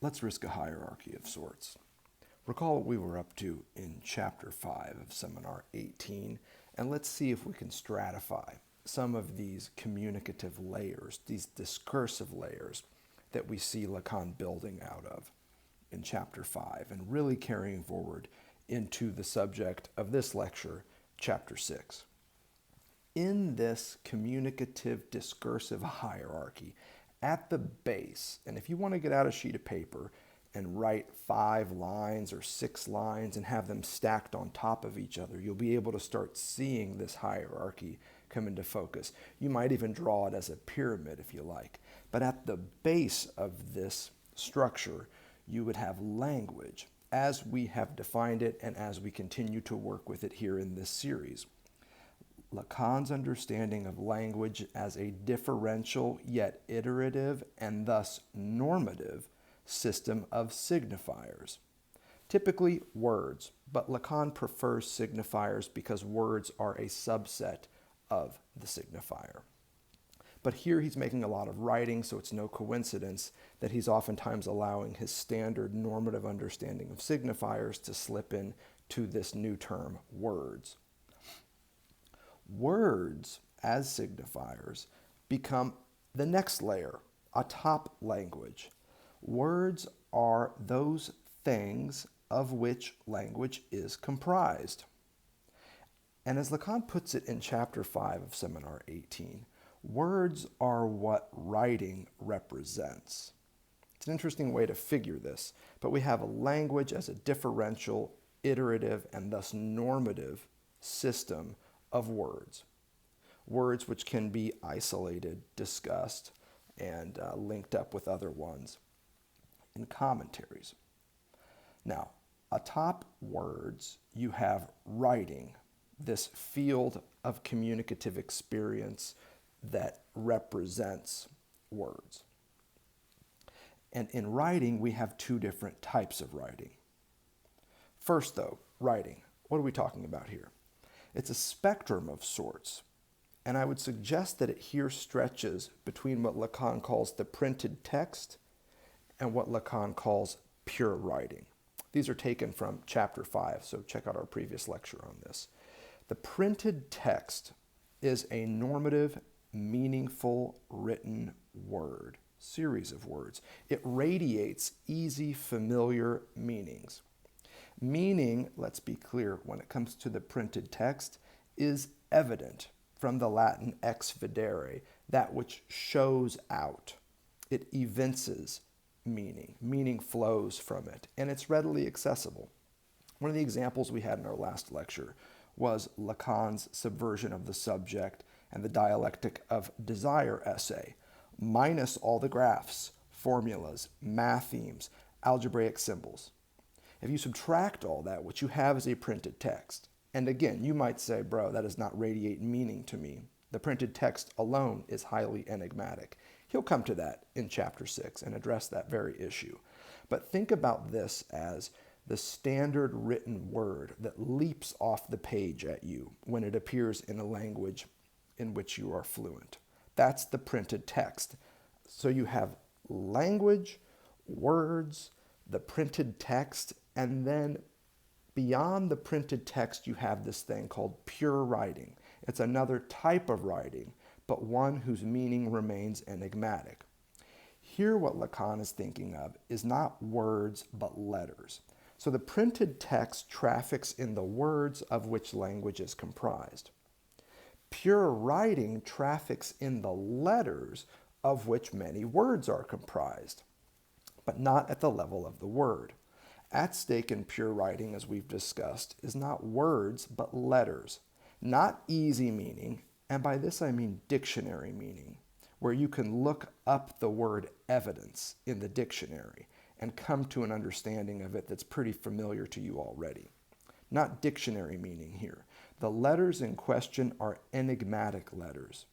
let's risk a hierarchy of sorts. Recall what we were up to in Chapter 5 of Seminar 18, and let's see if we can stratify some of these communicative layers, these discursive layers that we see Lacan building out of in Chapter 5 and really carrying forward into the subject of this lecture, Chapter 6. In this communicative discursive hierarchy, at the base, and if you want to get out a sheet of paper and write 5 lines or 6 lines and have them stacked on top of each other, you'll be able to start seeing this hierarchy come into focus. You might even draw it as a pyramid if you like. But at the base of this structure, you would have language as we have defined it and as we continue to work with it here in this series. Lacan's understanding of language as a differential yet iterative and thus normative system of signifiers. Typically words, but Lacan prefers signifiers because words are a subset of the signifier. But here he's making a lot of writing, so it's no coincidence that he's oftentimes allowing his standard normative understanding of signifiers to slip in to this new term, words. Words, as signifiers, become the next layer, atop language. Words are those things of which language is comprised. And as Lacan puts it in Chapter 5 of Seminar 18, words are what writing represents. It's an interesting way to figure this, but we have a language as a differential, iterative, and thus normative system of words. Words which can be isolated, discussed, and linked up with other ones in commentaries. Now, atop words, you have writing, this field of communicative experience that represents words. And in writing, we have 2 different types of writing. First, though, writing. What are we talking about here? It's a spectrum of sorts, and I would suggest that it here stretches between what Lacan calls the printed text and what Lacan calls pure writing. These are taken from Chapter 5, so check out our previous lecture on this. The printed text is a normative, meaningful, written word, series of words. It radiates easy, familiar meanings. Meaning, let's be clear, when it comes to the printed text, is evident from the Latin ex videre, that which shows out. It evinces meaning. Meaning flows from it, and it's readily accessible. One of the examples we had in our last lecture was Lacan's subversion of the subject and the dialectic of desire essay, minus all the graphs, formulas, math themes, algebraic symbols. If you subtract all that, what you have is a printed text. And again, you might say, bro, that does not radiate meaning to me. The printed text alone is highly enigmatic. He'll come to that in Chapter 6 and address that very issue. But think about this as the standard written word that leaps off the page at you when it appears in a language in which you are fluent. That's the printed text. So you have language, words, the printed text, and then beyond the printed text, you have this thing called pure writing. It's another type of writing, but one whose meaning remains enigmatic. Here, what Lacan is thinking of is not words, but letters. So the printed text traffics in the words of which language is comprised. Pure writing traffics in the letters of which many words are comprised, but not at the level of the word. At stake in pure writing, as we've discussed, is not words, but letters. Not easy meaning, and by this I mean dictionary meaning, where you can look up the word evidence in the dictionary and come to an understanding of it that's pretty familiar to you already. Not dictionary meaning here. The letters in question are enigmatic letters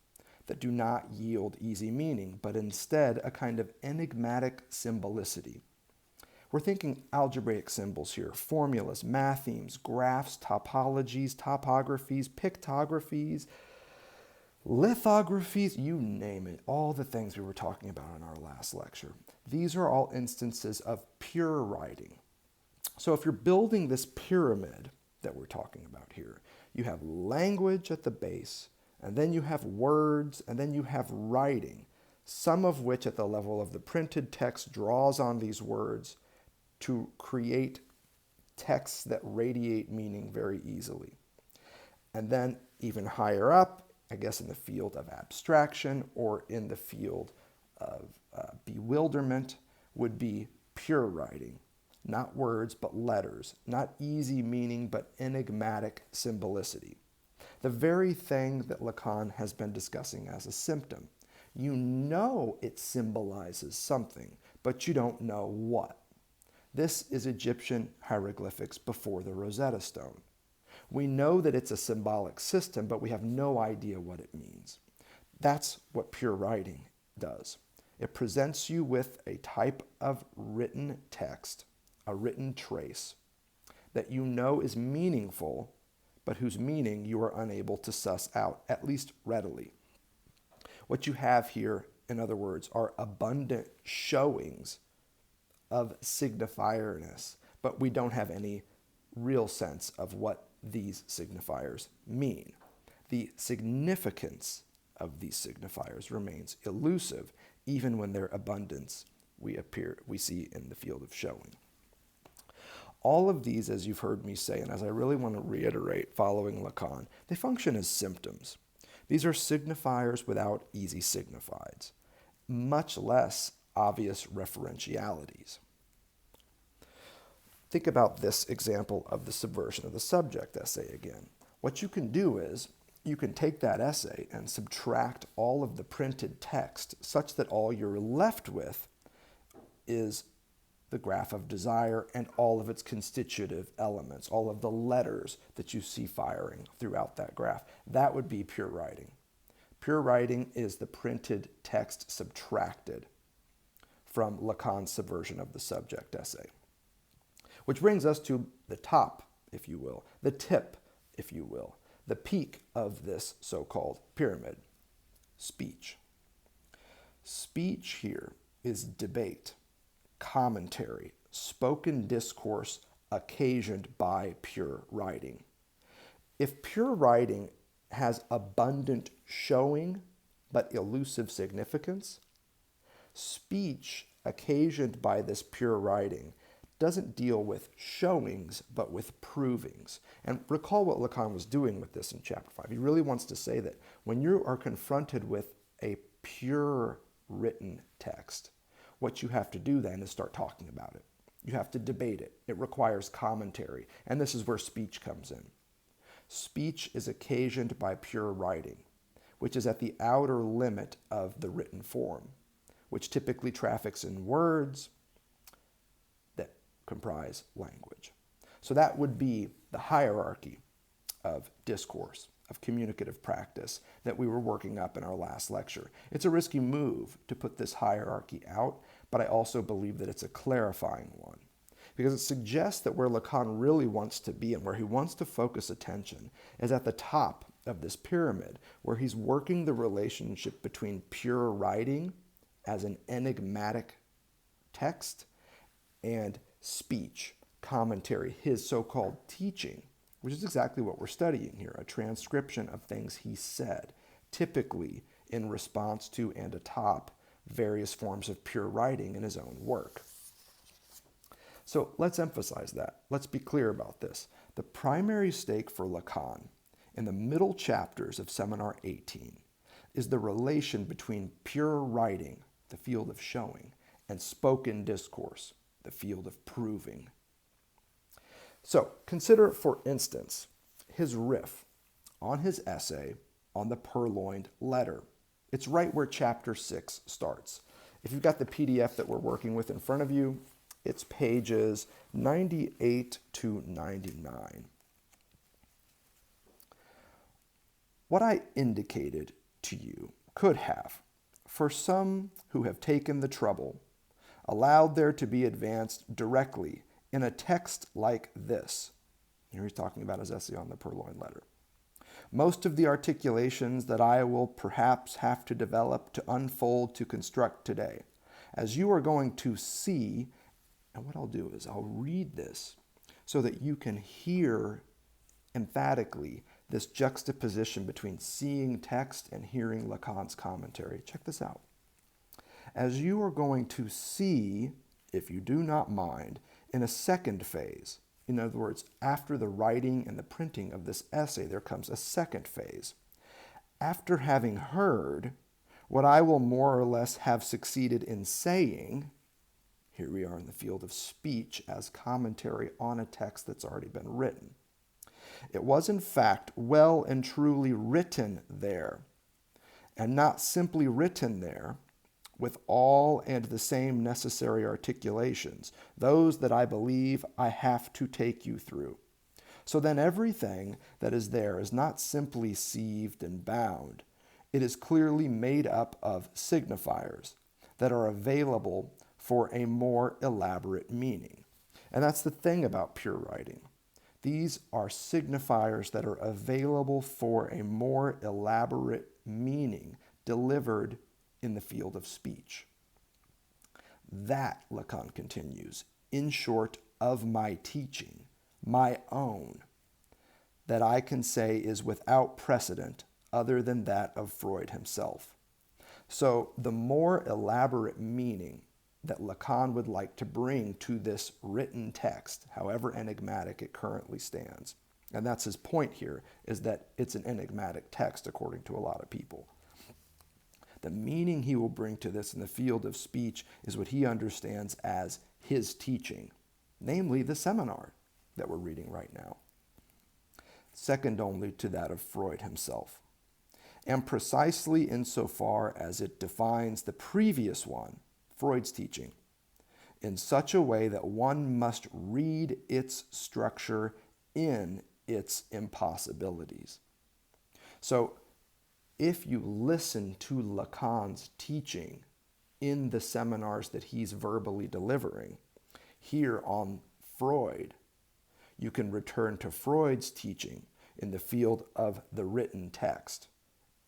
that do not yield easy meaning, but instead a kind of enigmatic symbolicity. We're thinking algebraic symbols here, formulas, math themes, graphs, topologies, topographies, pictographies, lithographies, you name it, all the things we were talking about in our last lecture. These are all instances of pure writing. So if you're building this pyramid that we're talking about here, you have language at the base, and then you have words, and then you have writing, some of which at the level of the printed text draws on these words to create texts that radiate meaning very easily. And then even higher up, I guess in the field of abstraction or in the field of bewilderment, would be pure writing. Not words, but letters. Not easy meaning, but enigmatic symbolicity. The very thing that Lacan has been discussing as a symptom. You know it symbolizes something, but you don't know what. This is Egyptian hieroglyphics before the Rosetta Stone. We know that it's a symbolic system, but we have no idea what it means. That's what pure writing does. It presents you with a type of written text, a written trace, that you know is meaningful, but whose meaning you are unable to suss out, at least readily. What you have here, in other words, are abundant showings of signifierness, but we don't have any real sense of what these signifiers mean. The significance of these signifiers remains elusive, even when their abundance we see in the field of showing. All of these, as you've heard me say, and as I really want to reiterate following Lacan, they function as symptoms. These are signifiers without easy signifieds, much less obvious referentialities. Think about this example of the subversion of the subject essay again. What you can do is you can take that essay and subtract all of the printed text such that all you're left with is the graph of desire and all of its constitutive elements, all of the letters that you see firing throughout that graph. That would be pure writing. Pure writing is the printed text subtracted from Lacan's subversion of the subject essay. Which brings us to the top, if you will, the tip, if you will, the peak of this so-called pyramid, speech. Speech here is debate, commentary, spoken discourse occasioned by pure writing. If pure writing has abundant showing but elusive significance, speech occasioned by this pure writing doesn't deal with showings but with provings. And recall what Lacan was doing with this in chapter 5. He really wants to say that when you are confronted with a pure written text, what you have to do then is start talking about it. You have to debate it. It requires commentary. And this is where speech comes in. Speech is occasioned by pure writing, which is at the outer limit of the written form, which typically traffics in words that comprise language. So that would be the hierarchy of discourse, of communicative practice that we were working up in our last lecture. It's a risky move to put this hierarchy out, but I also believe that it's a clarifying one, because it suggests that where Lacan really wants to be and where he wants to focus attention is at the top of this pyramid, where he's working the relationship between pure writing as an enigmatic text and speech, commentary, his so-called teaching, which is exactly what we're studying here, a transcription of things he said, typically in response to and atop various forms of pure writing in his own work. So let's emphasize that. Let's be clear about this. The primary stake for Lacan in the middle chapters of Seminar 18 is the relation between pure writing, the field of showing, and spoken discourse, the field of proving. So consider, for instance, his riff on his essay on the purloined letter. It's right where chapter 6 starts. If you've got the PDF that we're working with in front of you, it's pages 98 to 99. What I indicated to you could have, for some who have taken the trouble, allowed there to be advanced directly in a text like this. Here he's talking about his essay on the purloined letter. Most of the articulations that I will perhaps have to develop, to unfold, to construct today, As you are going to see, and what I'll do is I'll read this so that you can hear emphatically this juxtaposition between seeing text and hearing Lacan's commentary. Check this out. As you are going to see, if you do not mind, in a second phase, in other words, after the writing and the printing of this essay, there comes a second phase. After having heard what I will more or less have succeeded in saying, here we are in the field of speech as commentary on a text that's already been written. It was in fact well and truly written there, and not simply written there, with all and the same necessary articulations, those that I believe I have to take you through. So then everything that is there is not simply sieved and bound. It is clearly made up of signifiers that are available for a more elaborate meaning. And that's the thing about pure writing. These are signifiers that are available for a more elaborate meaning delivered in the field of speech. That, Lacan continues, in short, of my teaching, my own, that I can say is without precedent other than that of Freud himself. So the more elaborate meaning that Lacan would like to bring to this written text, however enigmatic it currently stands, and that's his point here, is that it's an enigmatic text according to a lot of people. The meaning he will bring to this in the field of speech is what he understands as his teaching, namely the seminar that we're reading right now, second only to that of Freud himself, and precisely insofar as it defines the previous one, Freud's teaching, in such a way that one must read its structure in its impossibilities. So, if you listen to Lacan's teaching in the seminars that he's verbally delivering here on Freud, you can return to Freud's teaching in the field of the written text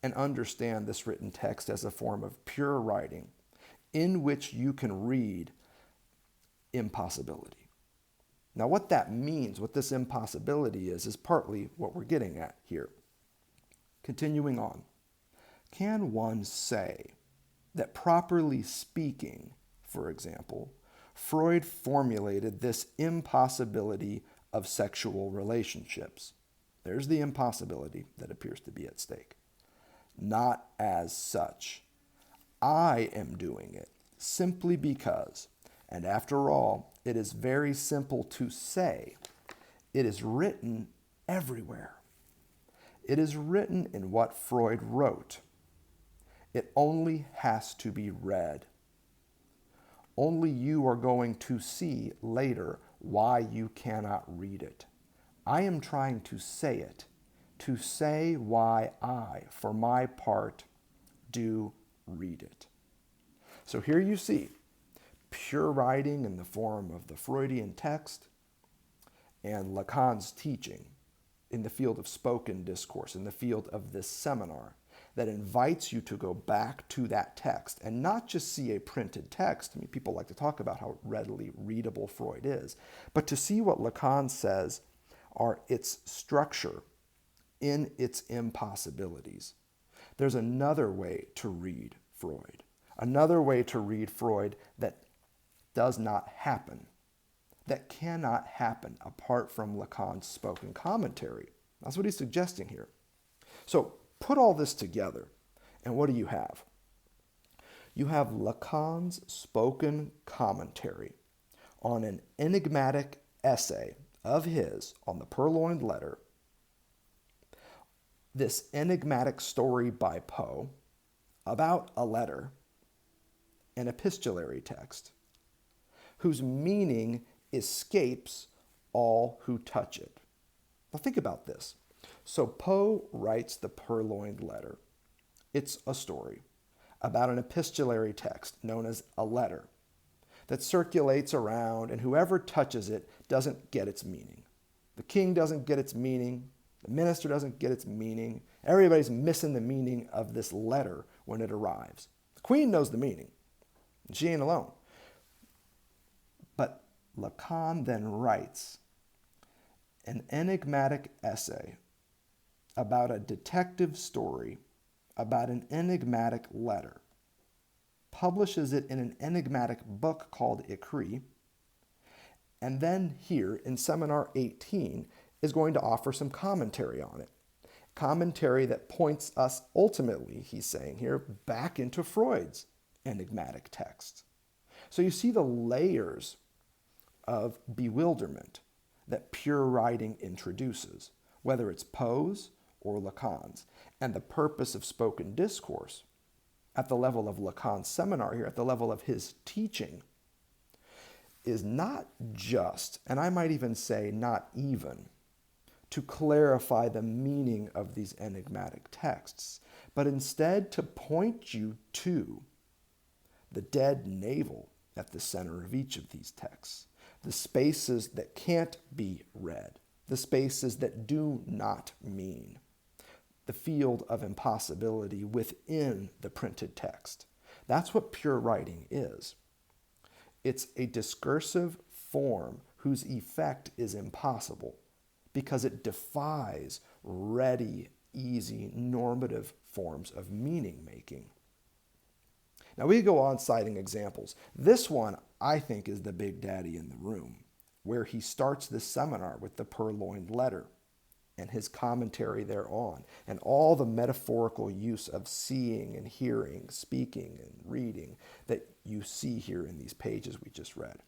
and understand this written text as a form of pure writing in which you can read impossibility. Now, what that means, what this impossibility is partly what we're getting at here. Continuing on. Can one say that, properly speaking, for example, Freud formulated this impossibility of sexual relationships? There's the impossibility that appears to be at stake. Not as such. I am doing it simply because, and after all, it is very simple to say, it is written everywhere. It is written in what Freud wrote. It only has to be read. Only you are going to see later why you cannot read it. I am trying to say it, to say why I, for my part, do read it. So here you see pure writing in the form of the Freudian text and Lacan's teaching in the field of spoken discourse, in the field of this seminar, that invites you to go back to that text and not just see a printed text. I mean, people like to talk about how readily readable Freud is, but to see what Lacan says are its structure in its impossibilities. There's another way to read Freud, another way to read Freud that does not happen, that cannot happen apart from Lacan's spoken commentary. That's what he's suggesting here. So put all this together, and what do you have? You have Lacan's spoken commentary on an enigmatic essay of his on the purloined letter, this enigmatic story by Poe about a letter, an epistolary text, whose meaning escapes all who touch it. Now think about this. So Poe writes the purloined letter. It's a story about an epistolary text known as a letter that circulates around, and whoever touches it doesn't get its meaning. The king doesn't get its meaning. The minister doesn't get its meaning. Everybody's missing the meaning of this letter when it arrives. The queen knows the meaning, She ain't alone. But Lacan then writes an enigmatic essay about a detective story about an enigmatic letter, publishes it in an enigmatic book called EURIAS, and then here in Seminar 18 is going to offer some commentary on it. Commentary that points us ultimately, he's saying here, back into Freud's enigmatic text. So you see the layers of bewilderment that pure writing introduces, whether it's Poe's or Lacan's. And the purpose of spoken discourse at the level of Lacan's seminar here, at the level of his teaching, is not just, and I might even say not even, to clarify the meaning of these enigmatic texts, but instead to point you to the dead navel at the center of each of these texts, the spaces that can't be read, the spaces that do not mean, the field of impossibility within the printed text. That's what pure writing is. It's a discursive form whose effect is impossible because it defies ready, easy, normative forms of meaning making. Now we go on citing examples. This one, I think, is the big daddy in the room, where he starts this seminar with the purloined letter and his commentary thereon, and all the metaphorical use of seeing and hearing, speaking and reading that you see here in these pages we just read.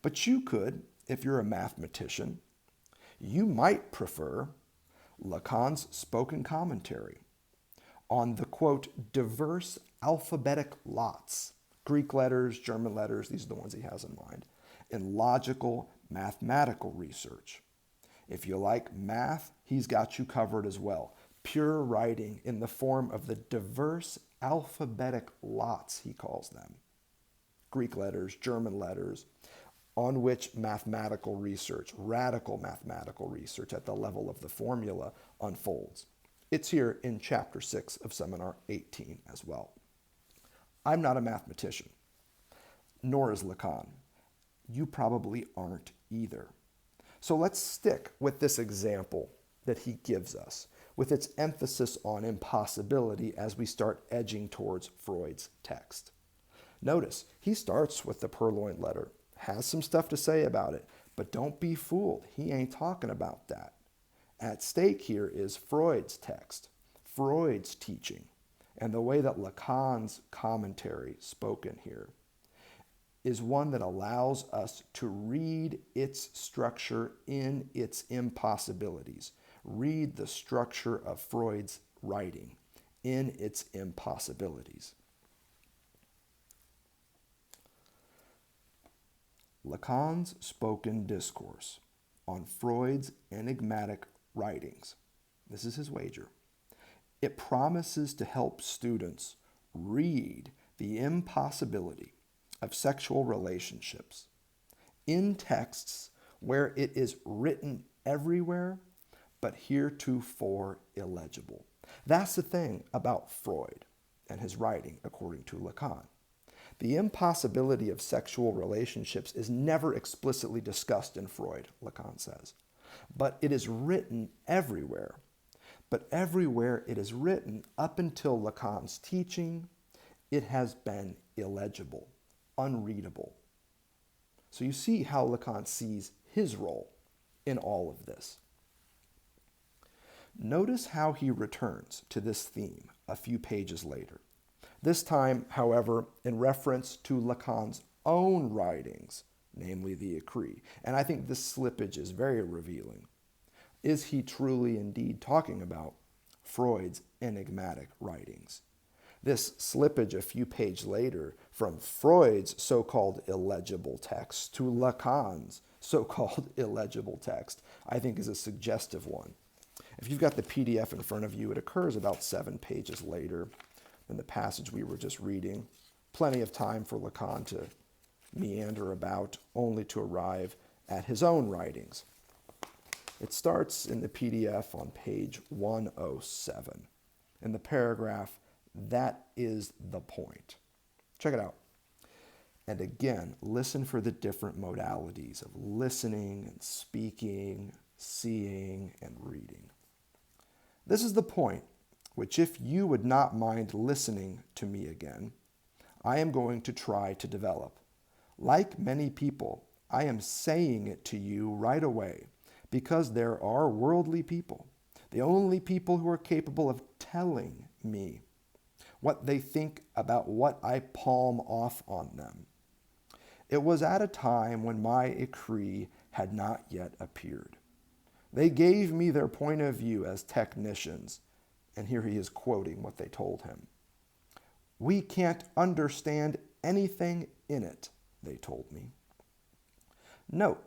But you could, if you're a mathematician, you might prefer Lacan's spoken commentary on the, quote, diverse alphabetic lots, Greek letters, German letters, these are the ones he has in mind, in logical mathematical research. If you like math, he's got you covered as well. Pure writing in the form of the diverse alphabetic lots, he calls them. Greek letters, German letters, on which mathematical research, radical mathematical research at the level of the formula unfolds. It's here in Chapter 6 of Seminar 18 as well. I'm not a mathematician, nor is Lacan. You probably aren't either. So let's stick with this example that he gives us, with its emphasis on impossibility as we start edging towards Freud's text. Notice, he starts with the purloined letter, has some stuff to say about it, but don't be fooled. He ain't talking about that. At stake here is Freud's text, Freud's teaching, and the way that Lacan's commentary spoken here is one that allows us to read its structure in its impossibilities. Read the structure of Freud's writing in its impossibilities. Lacan's spoken discourse on Freud's enigmatic writings, this is his wager, it promises to help students read the impossibility of sexual relationships in texts where it is written everywhere, but heretofore illegible. That's the thing about Freud and his writing, according to Lacan. The impossibility of sexual relationships is never explicitly discussed in Freud, Lacan says, but it is written everywhere. But everywhere it is written, up until Lacan's teaching, it has been illegible, unreadable. So you see how Lacan sees his role in all of this. Notice how he returns to this theme a few pages later. This time, however, in reference to Lacan's own writings, namely the EURIAS. And I think this slippage is very revealing. Is he truly indeed talking about Freud's enigmatic writings? This slippage a few pages later from Freud's so-called illegible text to Lacan's so-called illegible text, I think is a suggestive one. If you've got the PDF in front of you, it occurs about 7 pages later than the passage we were just reading. Plenty of time for Lacan to meander about, only to arrive at his own writings. It starts in the PDF on page 107, in the paragraph, "That is the point." Check it out. And again, listen for the different modalities of listening and speaking, seeing and reading. This is the point which, if you would not mind listening to me again, I am going to try to develop. Like many people, I am saying it to you right away because there are worldly people, the only people who are capable of telling me what they think about what I palm off on them. It was at a time when my écrit had not yet appeared. They gave me their point of view as technicians, and here he is quoting what they told him. We can't understand anything in it, they told me. Note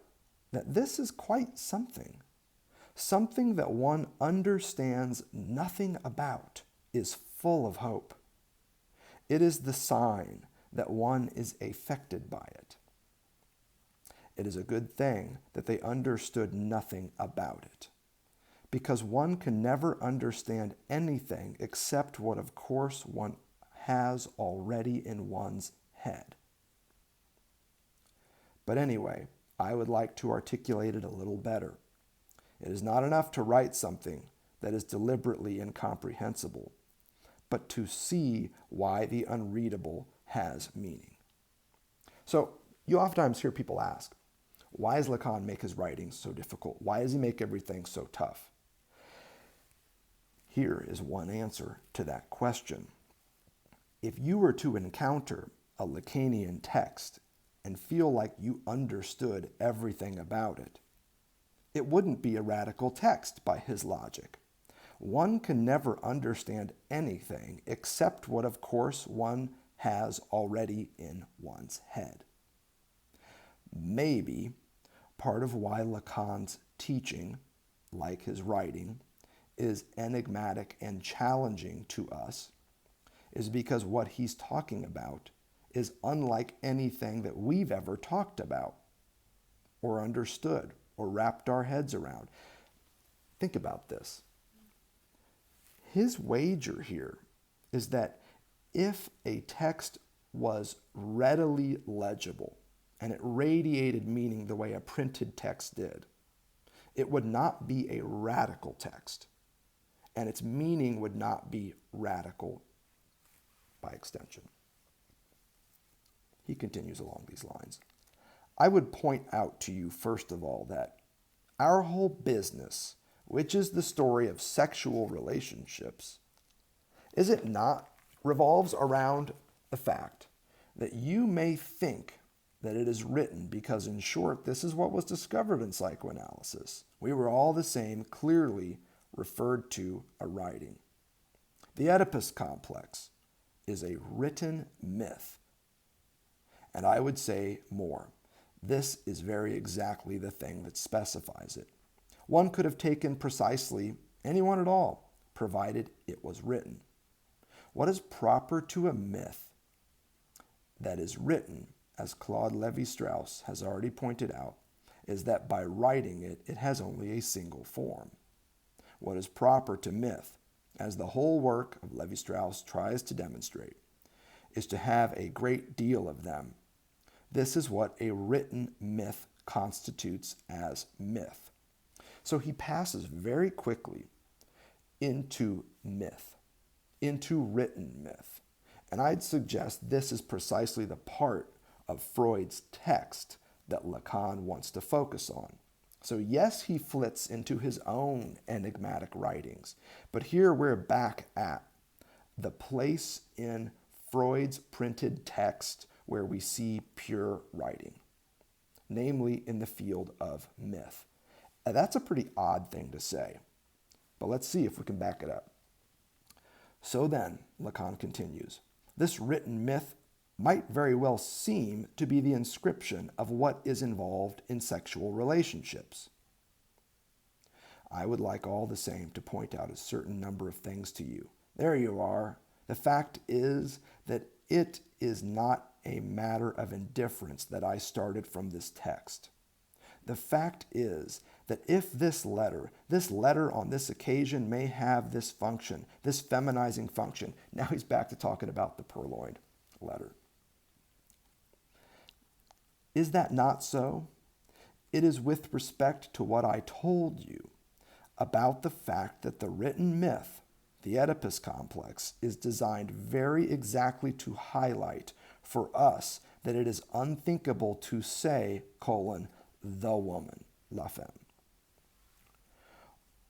that this is quite something. Something that one understands nothing about is full of hope. It is the sign that one is affected by it. It is a good thing that they understood nothing about it, because one can never understand anything except what, of course, one has already in one's head. But anyway, I would like to articulate it a little better. It is not enough to write something that is deliberately incomprehensible, but to see why the unreadable has meaning. So you oftentimes hear people ask, why does Lacan make his writings so difficult? Why does he make everything so tough? Here is one answer to that question. If you were to encounter a Lacanian text and feel like you understood everything about it, it wouldn't be a radical text by his logic. One can never understand anything except what, of course, one has already in one's head. Maybe part of why Lacan's teaching, like his writing, is enigmatic and challenging to us is because what he's talking about is unlike anything that we've ever talked about or understood or wrapped our heads around. Think about this. His wager here is that if a text was readily legible and it radiated meaning the way a printed text did, it would not be a radical text, and its meaning would not be radical by extension. He continues along these lines. I would point out to you, first of all, that our whole business, which is the story of sexual relationships, is it not, revolves around the fact that you may think that it is written because, in short, this is what was discovered in psychoanalysis. We were all the same, clearly referred to a writing. The Oedipus complex is a written myth. And I would say more. This is very exactly the thing that specifies it. One could have taken precisely anyone at all, provided it was written. What is proper to a myth that is written, as Claude Lévi-Strauss has already pointed out, is that by writing it, it has only a single form. What is proper to myth, as the whole work of Lévi-Strauss tries to demonstrate, is to have a great deal of them. This is what a written myth constitutes as myth. So he passes very quickly into myth, into written myth. And I'd suggest this is precisely the part of Freud's text that Lacan wants to focus on. So yes, he flits into his own enigmatic writings, but here we're back at the place in Freud's printed text where we see pure writing, namely in the field of myth. And that's a pretty odd thing to say, but let's see if we can back it up. So then, Lacan continues, this written myth might very well seem to be the inscription of what is involved in sexual relationships. I would like all the same to point out a certain number of things to you. There you are. The fact is that it is not a matter of indifference that I started from this text. The fact is that if this letter on this occasion may have this function, this feminizing function, now he's back to talking about the purloined letter. Is that not so? It is with respect to what I told you about the fact that the written myth, the Oedipus complex, is designed very exactly to highlight for us that it is unthinkable to say, the woman, la femme.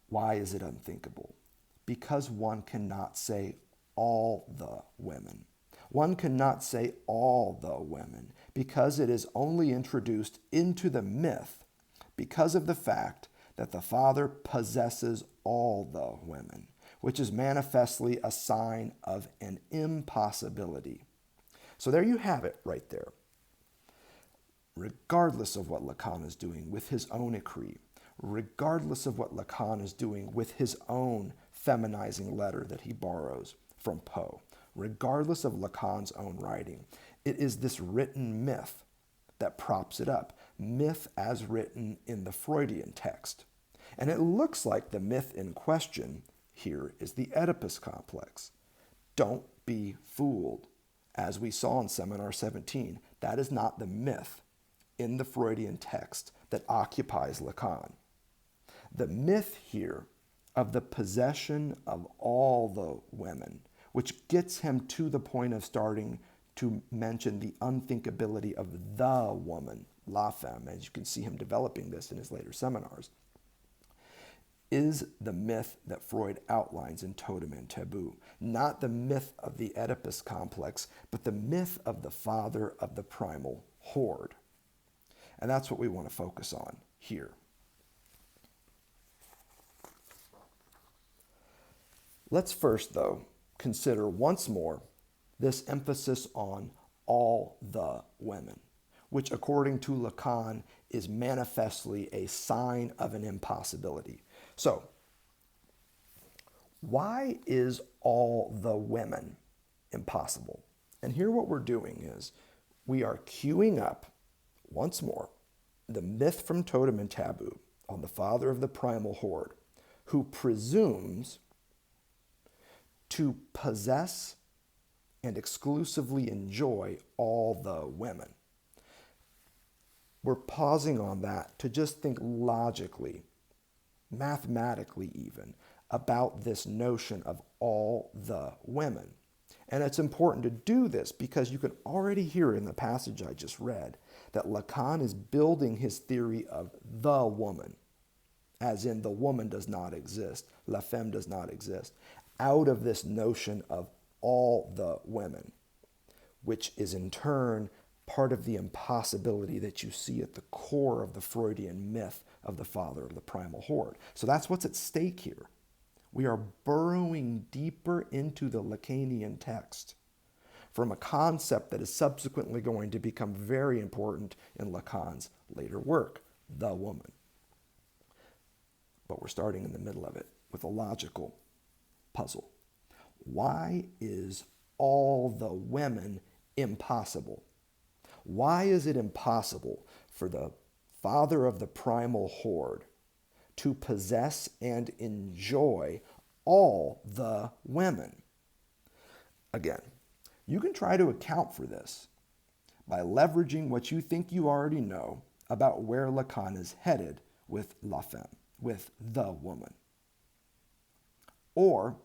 Why is it unthinkable? Because one cannot say all the women. One cannot say all the women because it is only introduced into the myth because of the fact that the father possesses all the women, which is manifestly a sign of an impossibility. So there you have it right there. Regardless of what Lacan is doing with his own écrit, regardless of what Lacan is doing with his own feminizing letter that he borrows from Poe, regardless of Lacan's own writing, it is this written myth that props it up, myth as written in the Freudian text. And it looks like the myth in question here is the Oedipus complex. Don't be fooled. As we saw in Seminar 17, that is not the myth in the Freudian text that occupies Lacan. The myth here of the possession of all the women, which gets him to the point of starting to mention the unthinkability of the woman, la femme, as you can see him developing this in his later seminars, is the myth that Freud outlines in Totem and Taboo. Not the myth of the Oedipus complex, but the myth of the father of the primal horde. And that's what we want to focus on here. Let's first, though, consider once more this emphasis on all the women, which according to Lacan is manifestly a sign of an impossibility. So, why is all the women impossible? And here what we're doing is we are queuing up, once more, the myth from Totem and Taboo on the father of the primal horde, who presumes to possess and exclusively enjoy all the women. We're pausing on that to just think logically, mathematically even, about this notion of all the women. And it's important to do this because you can already hear in the passage I just read that Lacan is building his theory of the woman, as in the woman does not exist, la femme does not exist, out of this notion of all the women, which is in turn part of the impossibility that you see at the core of the Freudian myth of the father of the primal horde. So that's what's at stake here. We are burrowing deeper into the Lacanian text from a concept that is subsequently going to become very important in Lacan's later work, the woman. But we're starting in the middle of it with a logical puzzle. Why is all the women impossible? Why is it impossible for the father of the primal horde to possess and enjoy all the women? Again, you can try to account for this by leveraging what you think you already know about where Lacan is headed with la femme, with the woman. Or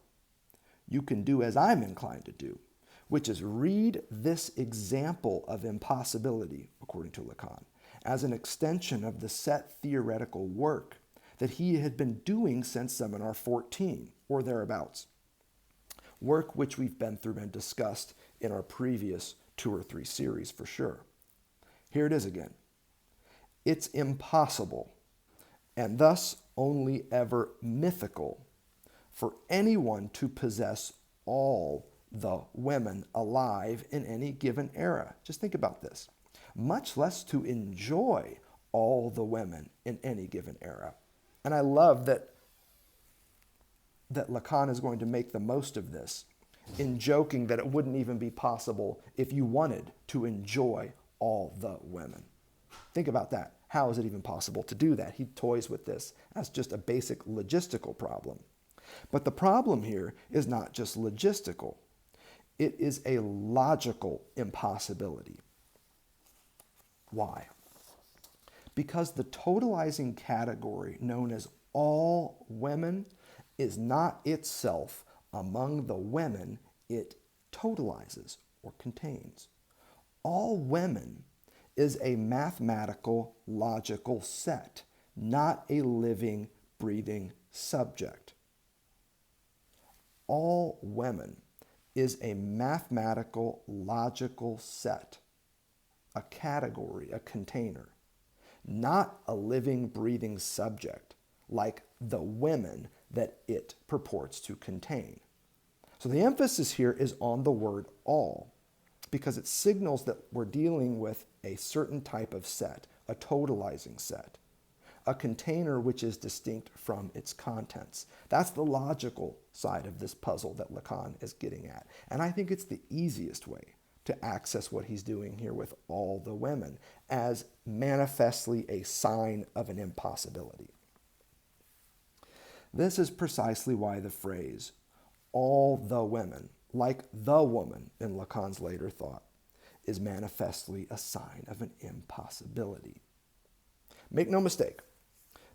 you can do as I'm inclined to do, which is read this example of impossibility, according to Lacan, as an extension of the set theoretical work that he had been doing since Seminar 14, or thereabouts. Work which we've been through and discussed in our previous 2 or 3 series for sure. Here it is again. It's impossible, and thus only ever mythical, for anyone to possess all the women alive in any given era. Just think about this. Much less to enjoy all the women in any given era. And I love that Lacan is going to make the most of this in joking that it wouldn't even be possible if you wanted to enjoy all the women. Think about that. How is it even possible to do that? He toys with this as just a basic logistical problem. But the problem here is not just logistical. It is a logical impossibility. Why? Because the totalizing category known as all women is not itself among the women it totalizes or contains. All women is a mathematical, logical set, not a living, breathing subject. All women is a mathematical, logical set, a category, a container, not a living, breathing subject like the women that it purports to contain. So the emphasis here is on the word all, because it signals that we're dealing with a certain type of set, a totalizing set, a container which is distinct from its contents. That's the logical side of this puzzle that Lacan is getting at. And I think it's the easiest way to access what he's doing here with all the women as manifestly a sign of an impossibility. This is precisely why the phrase, all the women, like the woman in Lacan's later thought, is manifestly a sign of an impossibility. Make no mistake,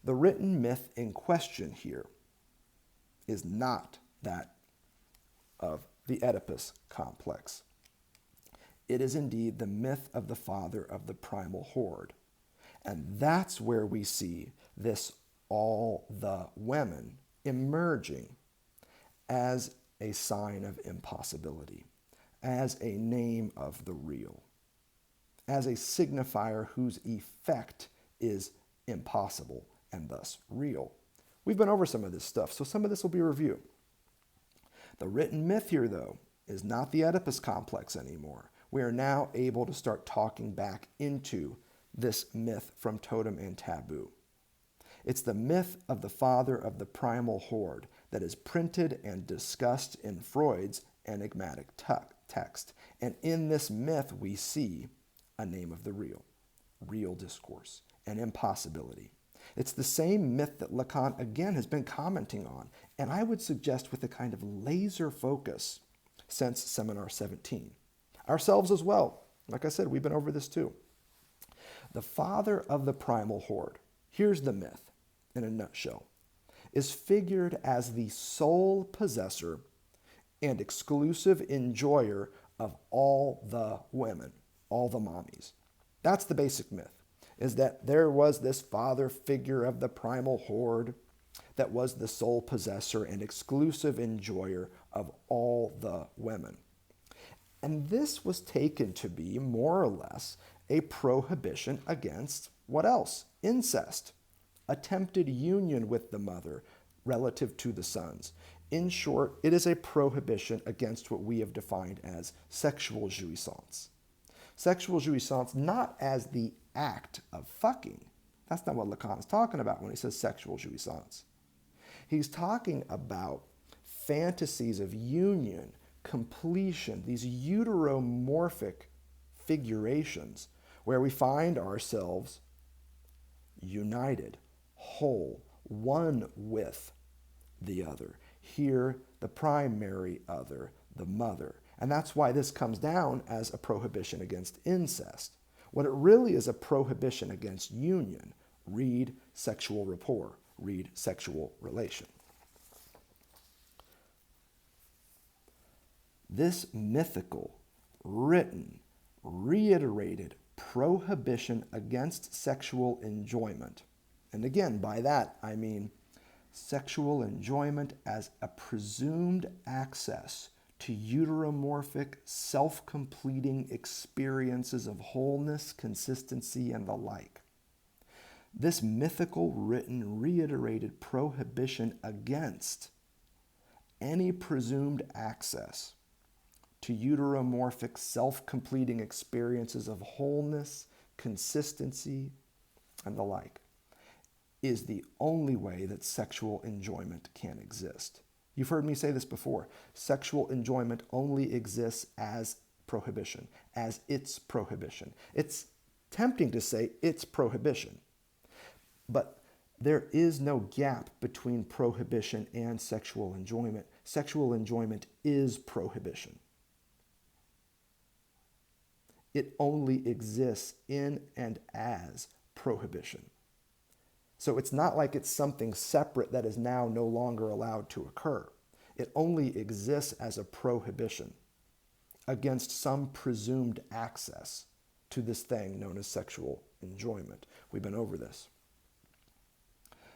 the written myth in question here is not that of the Oedipus complex. It is indeed the myth of the father of the primal horde. And that's where we see this all the women emerging as a sign of impossibility, as a name of the real, as a signifier whose effect is impossible and thus real. We've been over some of this stuff, so some of this will be review. The written myth here, though, is not the Oedipus complex anymore. We are now able to start talking back into this myth from Totem and Taboo. It's the myth of the father of the primal horde that is printed and discussed in Freud's enigmatic text. And in this myth, we see a name of the real discourse, an impossibility. It's the same myth that Lacan, again, has been commenting on, and I would suggest with a kind of laser focus since Seminar 17. Ourselves as well. Like I said, we've been over this too. The father of the primal horde, here's the myth in a nutshell, is figured as the sole possessor and exclusive enjoyer of all the women, all the mommies. That's the basic myth, is that there was this father figure of the primal horde that was the sole possessor and exclusive enjoyer of all the women. And this was taken to be more or less a prohibition against what else? Incest, attempted union with the mother relative to the sons. In short, it is a prohibition against what we have defined as sexual jouissance. Sexual jouissance not as the act of fucking. That's not what Lacan is talking about when he says sexual jouissance. He's talking about fantasies of union, completion, these uteromorphic figurations where we find ourselves united, whole, one with the other. Here, the primary other, the mother. And that's why this comes down as a prohibition against incest. What it really is a prohibition against union. Read sexual rapport. Read sexual relation. This mythical, written, reiterated prohibition against sexual enjoyment. And again, by that I mean sexual enjoyment as a presumed access to uteromorphic, self-completing experiences of wholeness, consistency, and the like. This mythical, written, reiterated prohibition against any presumed access to uteromorphic, self-completing experiences of wholeness, consistency, and the like is the only way that sexual enjoyment can exist. You've heard me say this before. Sexual enjoyment only exists as prohibition, as its prohibition. It's tempting to say it's prohibition, but there is no gap between prohibition and sexual enjoyment. Sexual enjoyment is prohibition. It only exists in and as prohibition. So it's not like it's something separate that is now no longer allowed to occur. It only exists as a prohibition against some presumed access to this thing known as sexual enjoyment. We've been over this.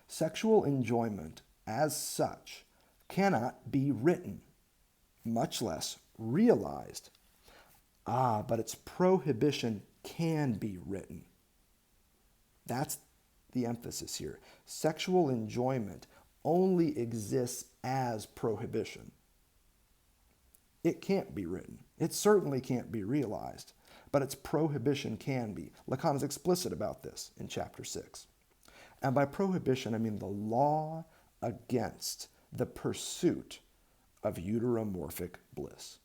Sexual enjoyment, as such, cannot be written, much less realized. But its prohibition can be written. That's the emphasis here. Sexual enjoyment only exists as prohibition. It can't be written. It certainly can't be realized, but its prohibition can be. Lacan is explicit about this in chapter 6. And by prohibition, I mean the law against the pursuit of uteromorphic bliss.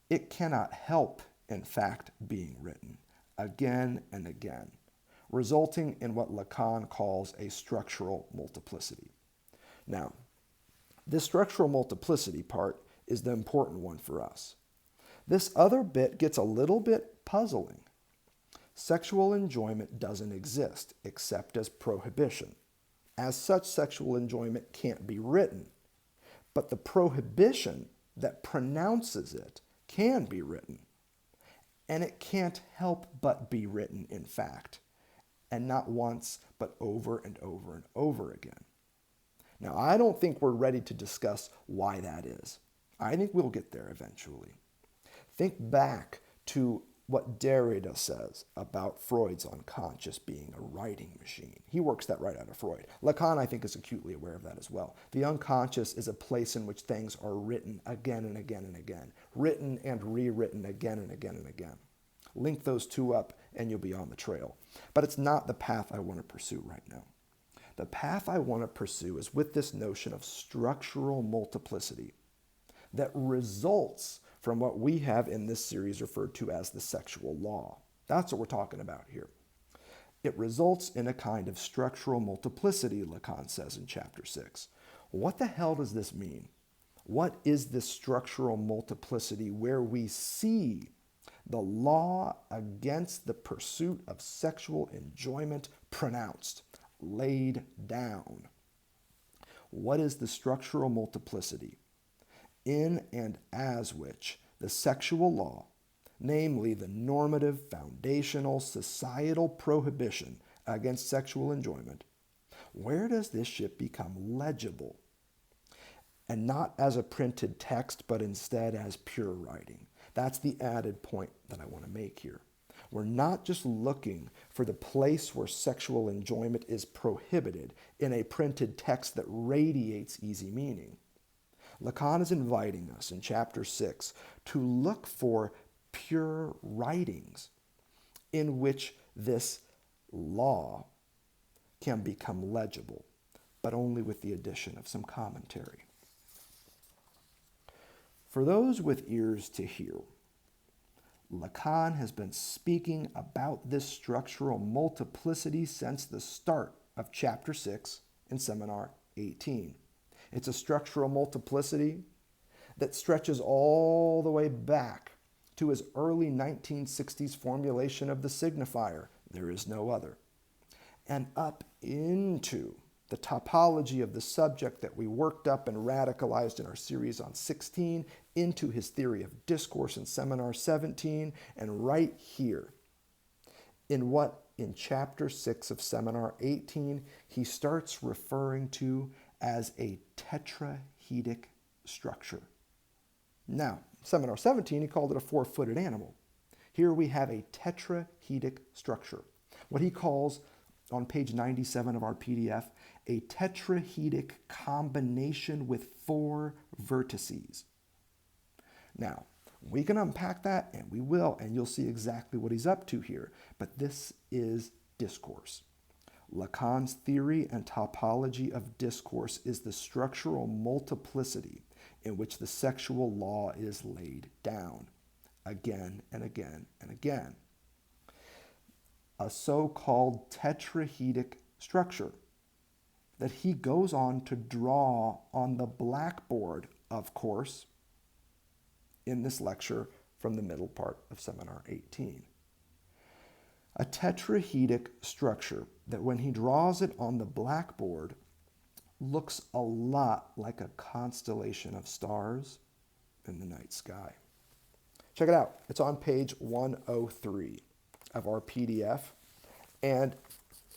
It cannot help, in fact, being written again and again, resulting in what Lacan calls a structural multiplicity. Now, this structural multiplicity part is the important one for us. This other bit gets a little bit puzzling. Sexual enjoyment doesn't exist except as prohibition. As such, sexual enjoyment can't be written. But the prohibition that pronounces it can be written. And it can't help but be written, in fact. And not once, but over and over and over again. Now, I don't think we're ready to discuss why that is. I think we'll get there eventually. Think back to what Derrida says about Freud's unconscious being a writing machine. He works that right out of Freud. Lacan, I think, is acutely aware of that as well. The unconscious is a place in which things are written again and again and again, written and rewritten again and again and again. Link those two up and you'll be on the trail. But it's not the path I want to pursue right now. The path I want to pursue is with this notion of structural multiplicity that results from what we have in this series referred to as the sexual law. That's what we're talking about here. It results in a kind of structural multiplicity, Lacan says in chapter 6. What the hell does this mean? What is this structural multiplicity where we see the law against the pursuit of sexual enjoyment pronounced, laid down? What is the structural multiplicity in and as which the sexual law, namely the normative, foundational, societal prohibition against sexual enjoyment, where does this shit become legible? And not as a printed text, but instead as pure writing. That's the added point that I want to make here. We're not just looking for the place where sexual enjoyment is prohibited in a printed text that radiates easy meaning. Lacan is inviting us in chapter 6 to look for pure writings in which this law can become legible, but only with the addition of some commentary. For those with ears to hear, Lacan has been speaking about this structural multiplicity since the start of chapter 6 in seminar 18. It's a structural multiplicity that stretches all the way back to his early 1960s formulation of the signifier, there is no other, and up into the topology of the subject that we worked up and radicalized in our series on 16, into his theory of discourse in seminar 17, and right here in what in chapter 6 of seminar 18 he starts referring to as a tetrahedric structure. Now, seminar 17, he called it a four-footed animal. Here we have a tetrahedric structure, what he calls, on page 97 of our PDF, a tetrahedric combination with four vertices. Now, we can unpack that, and we will, and you'll see exactly what he's up to here. But this is discourse. Lacan's theory and topology of discourse is the structural multiplicity in which the sexual law is laid down again and again and again. A so-called tetrahedric structure that he goes on to draw on the blackboard, of course, in this lecture from the middle part of Seminar 18. A tetrahedric structure that when he draws it on the blackboard looks a lot like a constellation of stars in the night sky. Check it out. It's on page 103 of our PDF. And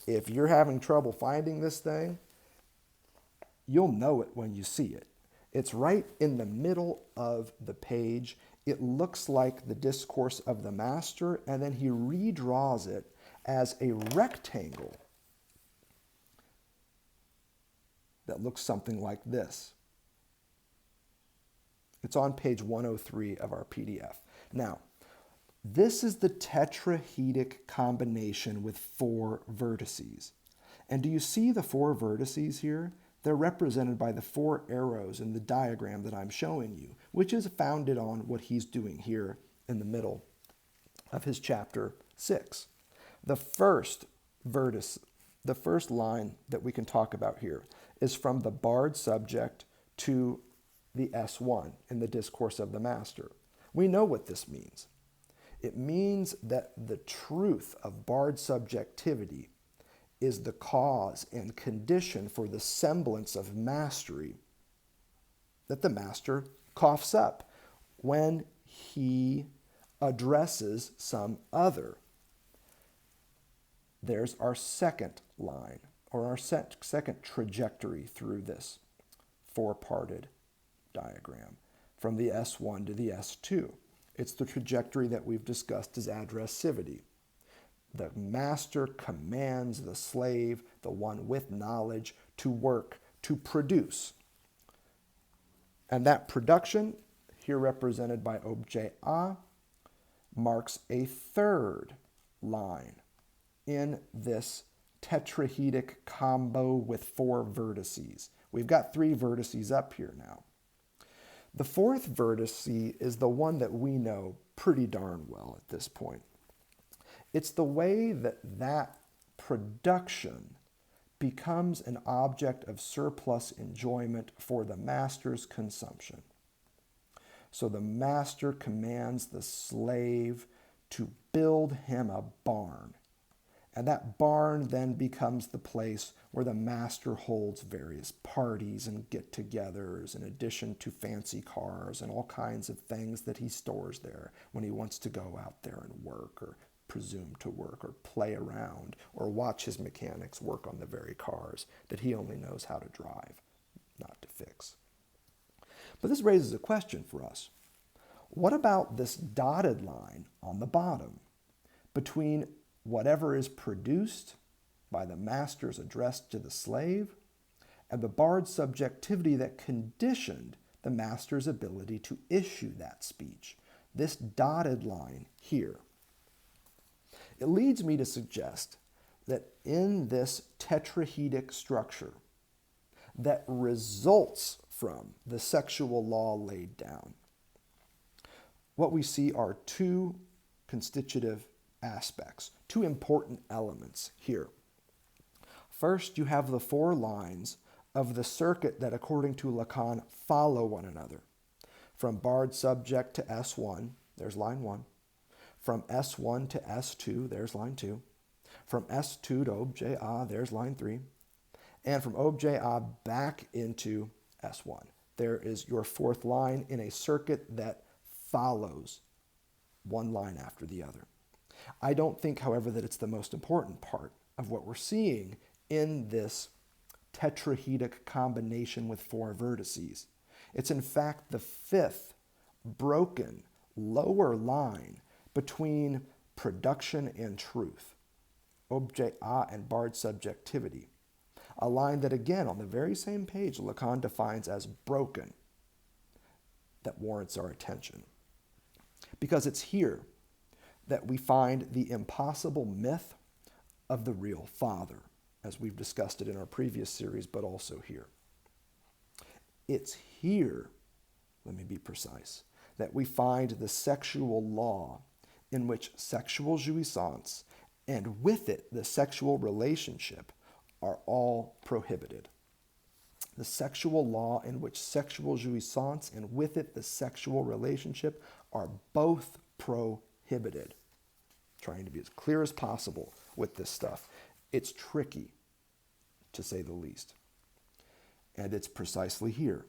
if you're having trouble finding this thing, you'll know it when you see it. It's right in the middle of the page. It looks like the Discourse of the Master, and then he redraws it as a rectangle that looks something like this. It's on page 103 of our PDF. Now, this is the tetrahedric combination with 4 vertices. And do you see the 4 vertices here? They're represented by the 4 arrows in the diagram that I'm showing you, which is founded on what he's doing here in the middle of his chapter 6. The first vertex, the first line that we can talk about here is from the barred subject to the S1 in the Discourse of the Master. We know what this means. It means that the truth of barred subjectivity is the cause and condition for the semblance of mastery that the master coughs up when he addresses some other. There's our second line, or our second trajectory through this 4-parted diagram, from the S1 to the S2. It's the trajectory that we've discussed as addressivity. The master commands the slave, the one with knowledge, to work, to produce. And that production, here represented by objet A, marks a third line in this tetrahedric combo with 4 vertices. We've got 3 vertices up here now. The 4th vertex is the one that we know pretty darn well at this point. It's the way that that production becomes an object of surplus enjoyment for the master's consumption. So the master commands the slave to build him a barn. And that barn then becomes the place where the master holds various parties and get-togethers, in addition to fancy cars and all kinds of things that he stores there when he wants to go out there and work, or presume to work, or play around, or watch his mechanics work on the very cars that he only knows how to drive, not to fix. But this raises a question for us. What about this dotted line on the bottom between whatever is produced by the master's address to the slave and the barred subjectivity that conditioned the master's ability to issue that speech? This dotted line here. It leads me to suggest that in this tetrahedric structure that results from the sexual law laid down, what we see are 2 constitutive aspects, 2 important elements here. First, you have the 4 lines of the circuit that, according to Lacan, follow one another. From barred subject to S1, there's line 1. From S1 to S2, there's line 2. From S2 to objet A, there's line 3. And from objet A back into S1. There is your 4th line in a circuit that follows one line after the other. I don't think, however, that it's the most important part of what we're seeing in this tetrahedric combination with 4 vertices. It's in fact the 5th broken lower line between production and truth, objet A and barred subjectivity. A line that, again, on the very same page, Lacan defines as broken, that warrants our attention. Because it's here that we find the impossible myth of the real father, as we've discussed it in our previous series, but also here. It's here, let me be precise, that we find the sexual law in which sexual jouissance and with it the sexual relationship are all prohibited. The sexual law in which sexual jouissance and with it the sexual relationship are both prohibited. Trying to be as clear as possible with this stuff. It's tricky, to say the least. And it's precisely here,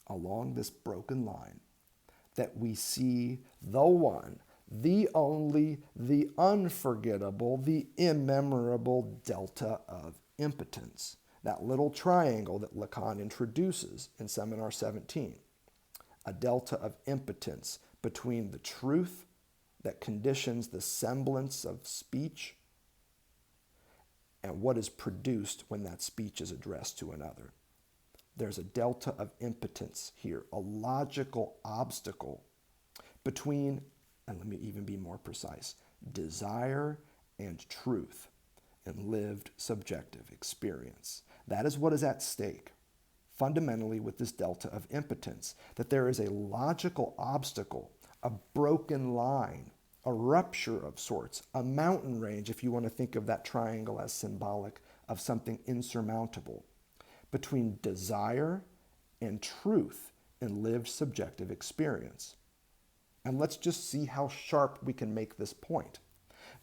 along this broken line, that we see the one, the only, the unforgettable, the immemorable delta of impotence. That little triangle that Lacan introduces in Seminar 17. A delta of impotence between the truth that conditions the semblance of speech and what is produced when that speech is addressed to another. There's a delta of impotence here, a logical obstacle between, and let me even be more precise, desire and truth in lived subjective experience. That is what is at stake, fundamentally with this delta of impotence, that there is a logical obstacle, a broken line, a rupture of sorts, a mountain range, if you want to think of that triangle as symbolic of something insurmountable, between desire and truth in lived subjective experience. And let's just see how sharp we can make this point.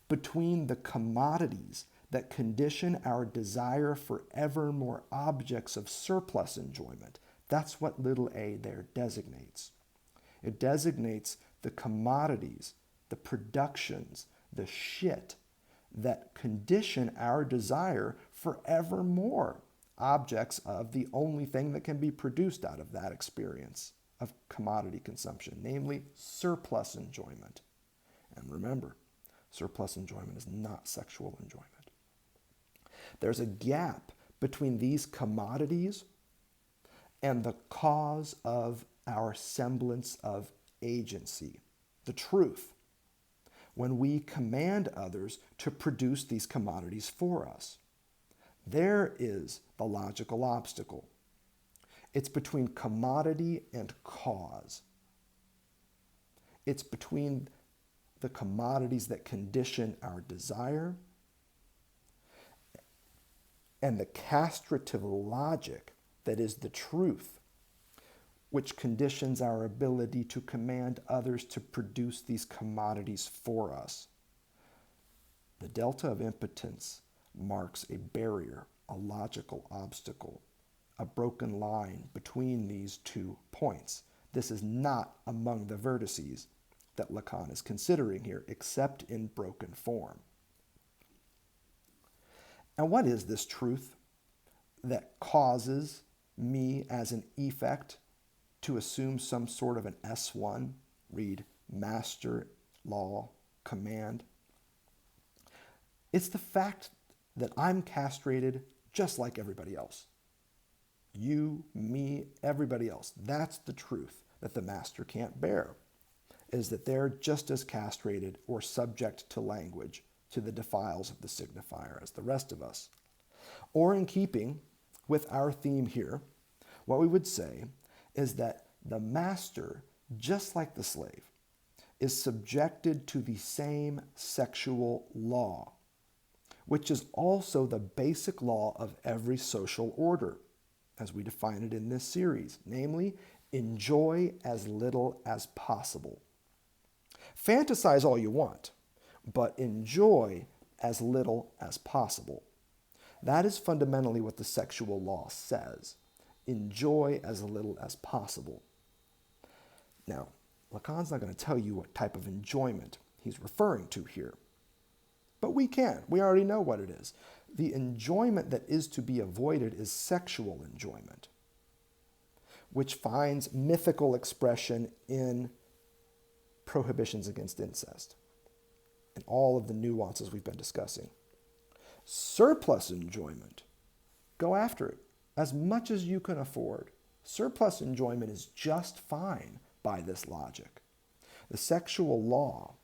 Between the commodities that condition our desire for ever more objects of surplus enjoyment. That's what little a there designates. It designates the commodities, the productions, the shit that condition our desire for ever more objects of the only thing that can be produced out of that experience of commodity consumption, namely surplus enjoyment. And remember, surplus enjoyment is not sexual enjoyment. There's a gap between these commodities and the cause of our semblance of agency, the truth, when we command others to produce these commodities for us. There is the logical obstacle. It's between commodity and cause. It's between the commodities that condition our desire and the castrative logic that is the truth, which conditions our ability to command others to produce these commodities for us. The delta of impotence marks a barrier, a logical obstacle, a broken line between these 2 points. This is not among the vertices that Lacan is considering here, except in broken form. And what is this truth that causes me as an effect to assume some sort of an S1, read master, law, command? It's the fact that I'm castrated just like everybody else. You, me, everybody else. That's the truth that the master can't bear, is that they're just as castrated or subject to language, to the defiles of the signifier as the rest of us. Or in keeping with our theme here, what we would say is that the master, just like the slave, is subjected to the same sexual law, which is also the basic law of every social order, as we define it in this series, namely, enjoy as little as possible. Fantasize all you want, but enjoy as little as possible. That is fundamentally what the sexual law says. Enjoy as little as possible. Now, Lacan's not going to tell you what type of enjoyment he's referring to here. But we can. We already know what it is. The enjoyment that is to be avoided is sexual enjoyment, which finds mythical expression in prohibitions against incest and all of the nuances we've been discussing. Surplus enjoyment, go after it as much as you can afford. Surplus enjoyment is just fine by this logic. The sexual law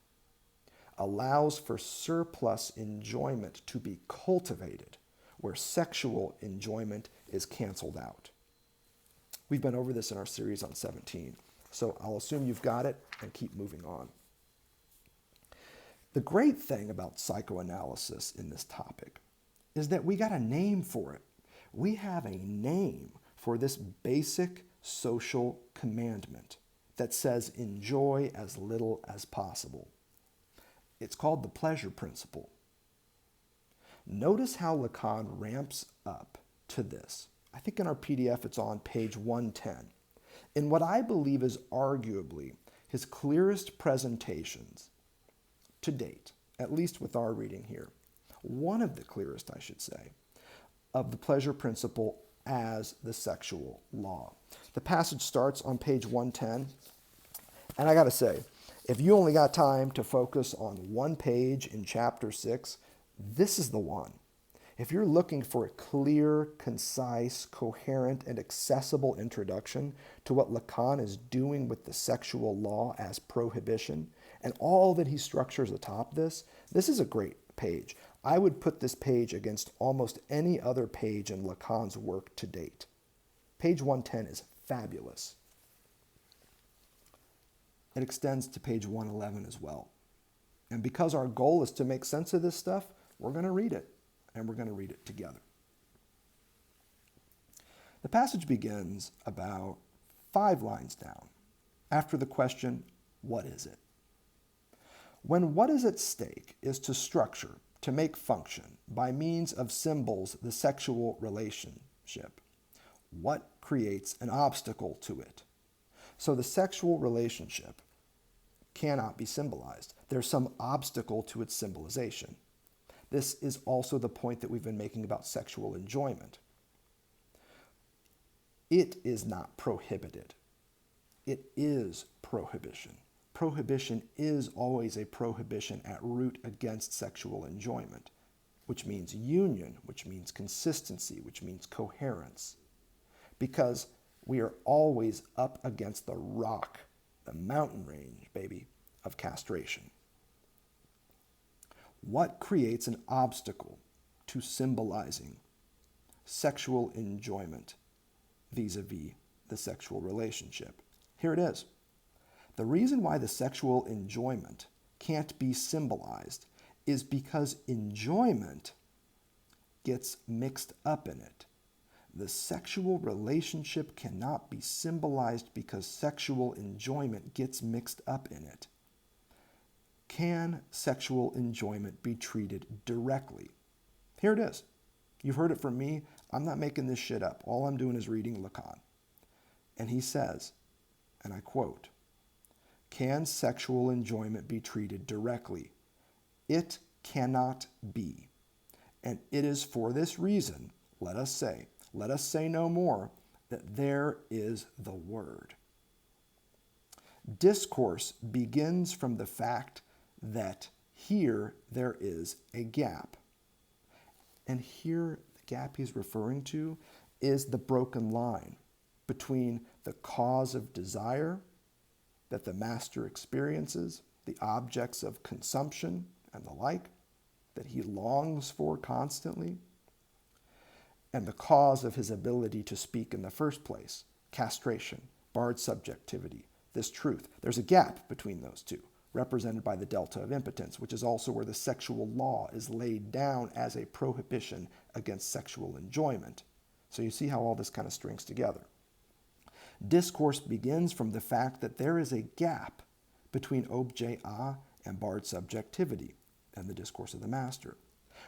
allows for surplus enjoyment to be cultivated where sexual enjoyment is canceled out. We've been over this in our series on 17, so I'll assume you've got it and keep moving on. The great thing about psychoanalysis in this topic is that we got a name for it. We have a name for this basic social commandment, that says enjoy as little as possible. It's called the pleasure principle. Notice how Lacan ramps up to this. I think in our PDF it's on page 110. In what I believe is arguably his clearest presentations to date, at least with our reading here, one of the clearest, I should say, of the pleasure principle as the sexual law. The passage starts on page 110, and I gotta say, if you only got time to focus on one page in chapter 6, this is the one. If you're looking for a clear, concise, coherent, and accessible introduction to what Lacan is doing with the sexual law as prohibition, and all that he structures atop this is a great page. I would put this page against almost any other page in Lacan's work to date. Page 110 is fabulous. It extends to page 111 as well. And because our goal is to make sense of this stuff, we're going to read it, and we're going to read it together. The passage begins about 5 lines down, after the question, what is it? When what is at stake is to structure, to make function, by means of symbols, the sexual relationship, what creates an obstacle to it? So the sexual relationship cannot be symbolized. There's some obstacle to its symbolization. This is also the point that we've been making about sexual enjoyment. It is not prohibited. It is prohibition. Prohibition is always a prohibition at root against sexual enjoyment, which means union, which means consistency, which means coherence. Because we are always up against the rock, the mountain range, baby, of castration. What creates an obstacle to symbolizing sexual enjoyment vis-a-vis the sexual relationship? Here it is. The reason why the sexual enjoyment can't be symbolized is because enjoyment gets mixed up in it. The sexual relationship cannot be symbolized because sexual enjoyment gets mixed up in it. Can sexual enjoyment be treated directly? Here it is. You've heard it from me. I'm not making this shit up. All I'm doing is reading Lacan. And he says, and I quote, "Can sexual enjoyment be treated directly? It cannot be. And it is for this reason, let us say no more, that there is the word." Discourse begins from the fact that here there is a gap. And here the gap he's referring to is the broken line between the cause of desire that the master experiences, the objects of consumption and the like, that he longs for constantly, and the cause of his ability to speak in the first place, castration, barred subjectivity, this truth. There's a gap between those two, represented by the delta of impotence, which is also where the sexual law is laid down as a prohibition against sexual enjoyment. So you see how all this kind of strings together. Discourse begins from the fact that there is a gap between objet a and barred subjectivity and the discourse of the master.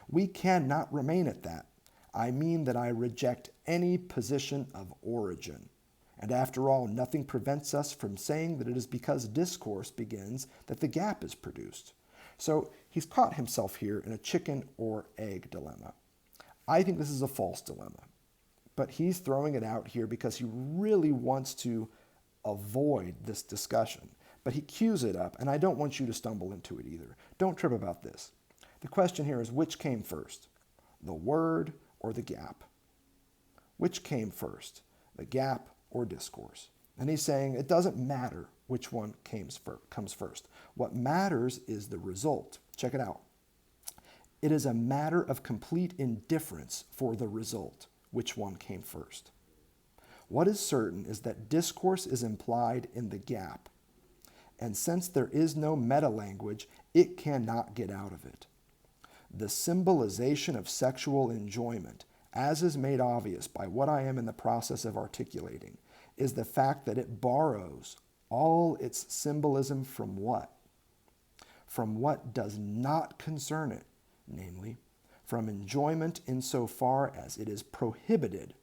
We cannot remain at that. I mean that I reject any position of origin. And after all, nothing prevents us from saying that it is because discourse begins that the gap is produced. So he's caught himself here in a chicken or egg dilemma. I think this is a false dilemma, but he's throwing it out here because he really wants to avoid this discussion. But he cues it up, and I don't want you to stumble into it either. Don't trip about this. The question here is, which came first, the word or the gap? Which came first, the gap or discourse? And he's saying it doesn't matter which one comes first. What matters is the result. Check it out. It is a matter of complete indifference for the result, which one came first. What is certain is that discourse is implied in the gap, and since there is no meta-language, it cannot get out of it. The symbolization of sexual enjoyment, as is made obvious by what I am in the process of articulating, is the fact that it borrows all its symbolism from what? From what does not concern it, namely, from enjoyment insofar as it is prohibited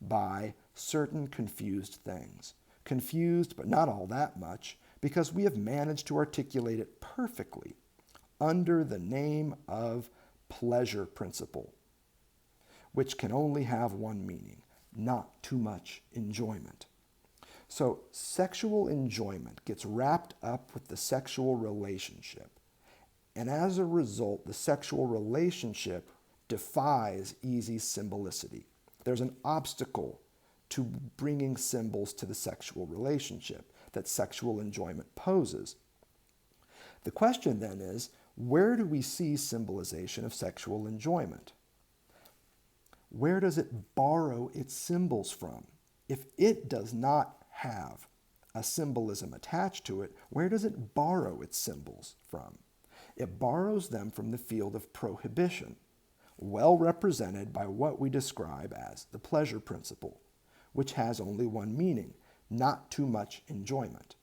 by certain confused things. Confused, but not all that much, because we have managed to articulate it perfectly under the name of pleasure principle, which can only have one meaning: not too much enjoyment. So sexual enjoyment gets wrapped up with the sexual relationship, and as a result, the sexual relationship defies easy symbolicity. There's an obstacle to bringing symbols to the sexual relationship that sexual enjoyment poses. The question then is, where do we see symbolization of sexual enjoyment? Where does it borrow its symbols from? If it does not have a symbolism attached to it, where does it borrow its symbols from? It borrows them from the field of prohibition, well represented by what we describe as the pleasure principle, which has only one meaning: not too much enjoyment.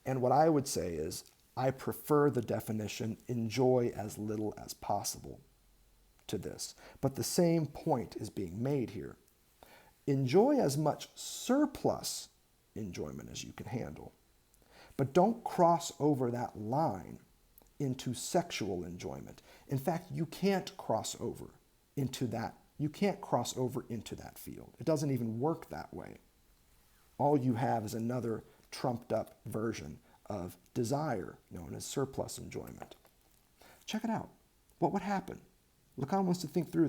And what I would say is, I prefer the definition enjoy as little as possible to this. But the same point is being made here. Enjoy as much surplus enjoyment as you can handle. But don't cross over that line into sexual enjoyment. In fact, you can't cross over into that. You can't cross over into that field. It doesn't even work that way. All you have is another trumped up version of desire known as surplus enjoyment. Check it out. What would happen? Lacan wants to think through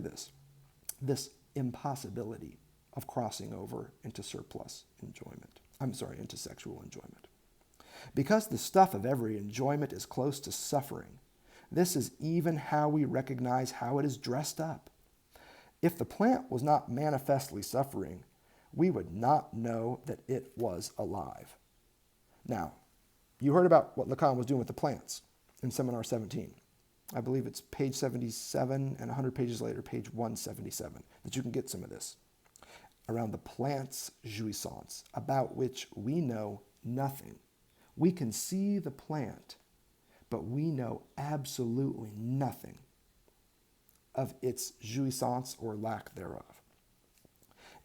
this impossibility of crossing over into surplus enjoyment. Into sexual enjoyment. Because the stuff of every enjoyment is close to suffering, this is even how we recognize how it is dressed up. If the plant was not manifestly suffering, we would not know that it was alive. Now, you heard about what Lacan was doing with the plants in Seminar 17. I believe it's page 77, and 100 pages later, page 177, that you can get some of this. Around the plant's jouissance, about which we know nothing. We can see the plant, but we know absolutely nothing of its jouissance or lack thereof.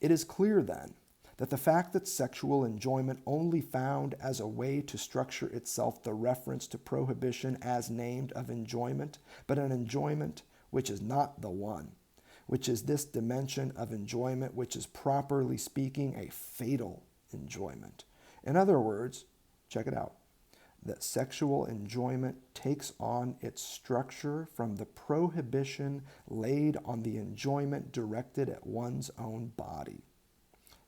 It is clear then that the fact that sexual enjoyment only found as a way to structure itself the reference to prohibition as named of enjoyment, but an enjoyment which is not the one, which is this dimension of enjoyment which is properly speaking a fatal enjoyment. In other words, check it out, that sexual enjoyment takes on its structure from the prohibition laid on the enjoyment directed at one's own body.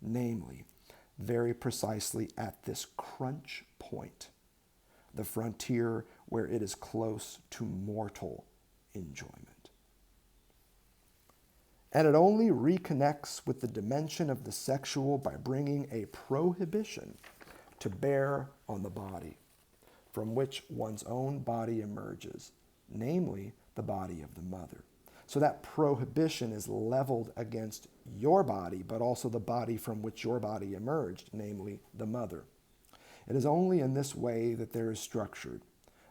Namely, very precisely at this crunch point, the frontier where it is close to mortal enjoyment. And it only reconnects with the dimension of the sexual by bringing a prohibition to bear on the body, from which one's own body emerges, namely the body of the mother. So that prohibition is leveled against your body, but also the body from which your body emerged, namely the mother. It is only in this way that there is structured,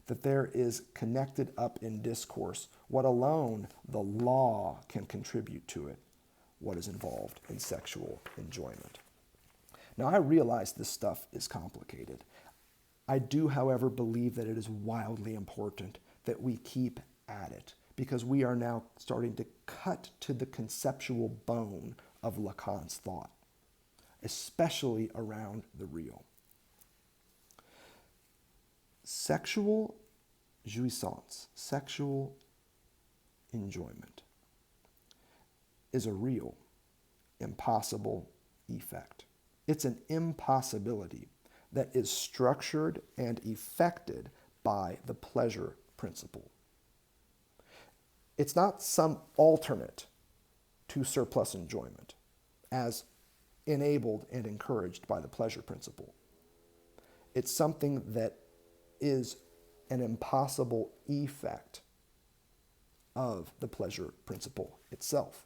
that there is connected up in discourse what alone the law can contribute to it, what is involved in sexual enjoyment. Now, I realize this stuff is complicated. I do, however, believe that it is wildly important that we keep at it, because we are now starting to cut to the conceptual bone of Lacan's thought, especially around the real. Sexual jouissance, sexual enjoyment, is a real, impossible effect. It's an impossibility that is structured and effected by the pleasure principle. It's not some alternate to surplus enjoyment, as enabled and encouraged by the pleasure principle. It's something that is an impossible effect of the pleasure principle itself.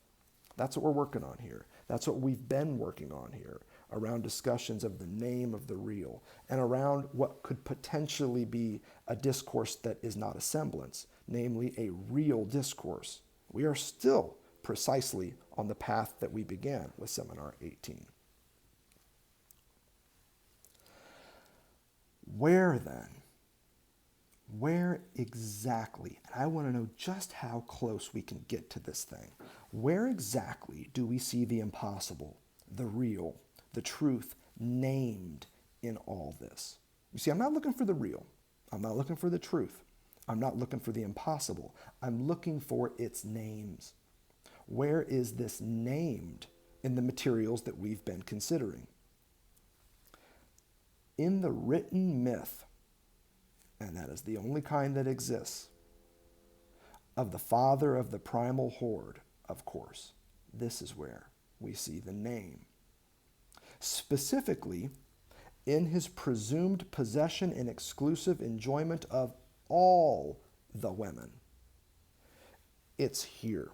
That's what we're working on here. That's what we've been working on here, around discussions of the name of the real, and around what could potentially be a discourse that is not a semblance, namely a real discourse. We are still precisely on the path that we began with Seminar 18. Where then? Where exactly, and I want to know just how close we can get to this thing, where exactly do we see the impossible, the real, the truth named in all this? You see, I'm not looking for the real. I'm not looking for the truth. I'm not looking for the impossible. I'm looking for its names. Where is this named in the materials that we've been considering? In the written myth, and that is the only kind that exists, of the father of the primal horde, of course, this is where we see the name. Specifically, in his presumed possession and exclusive enjoyment of all the women. It's here,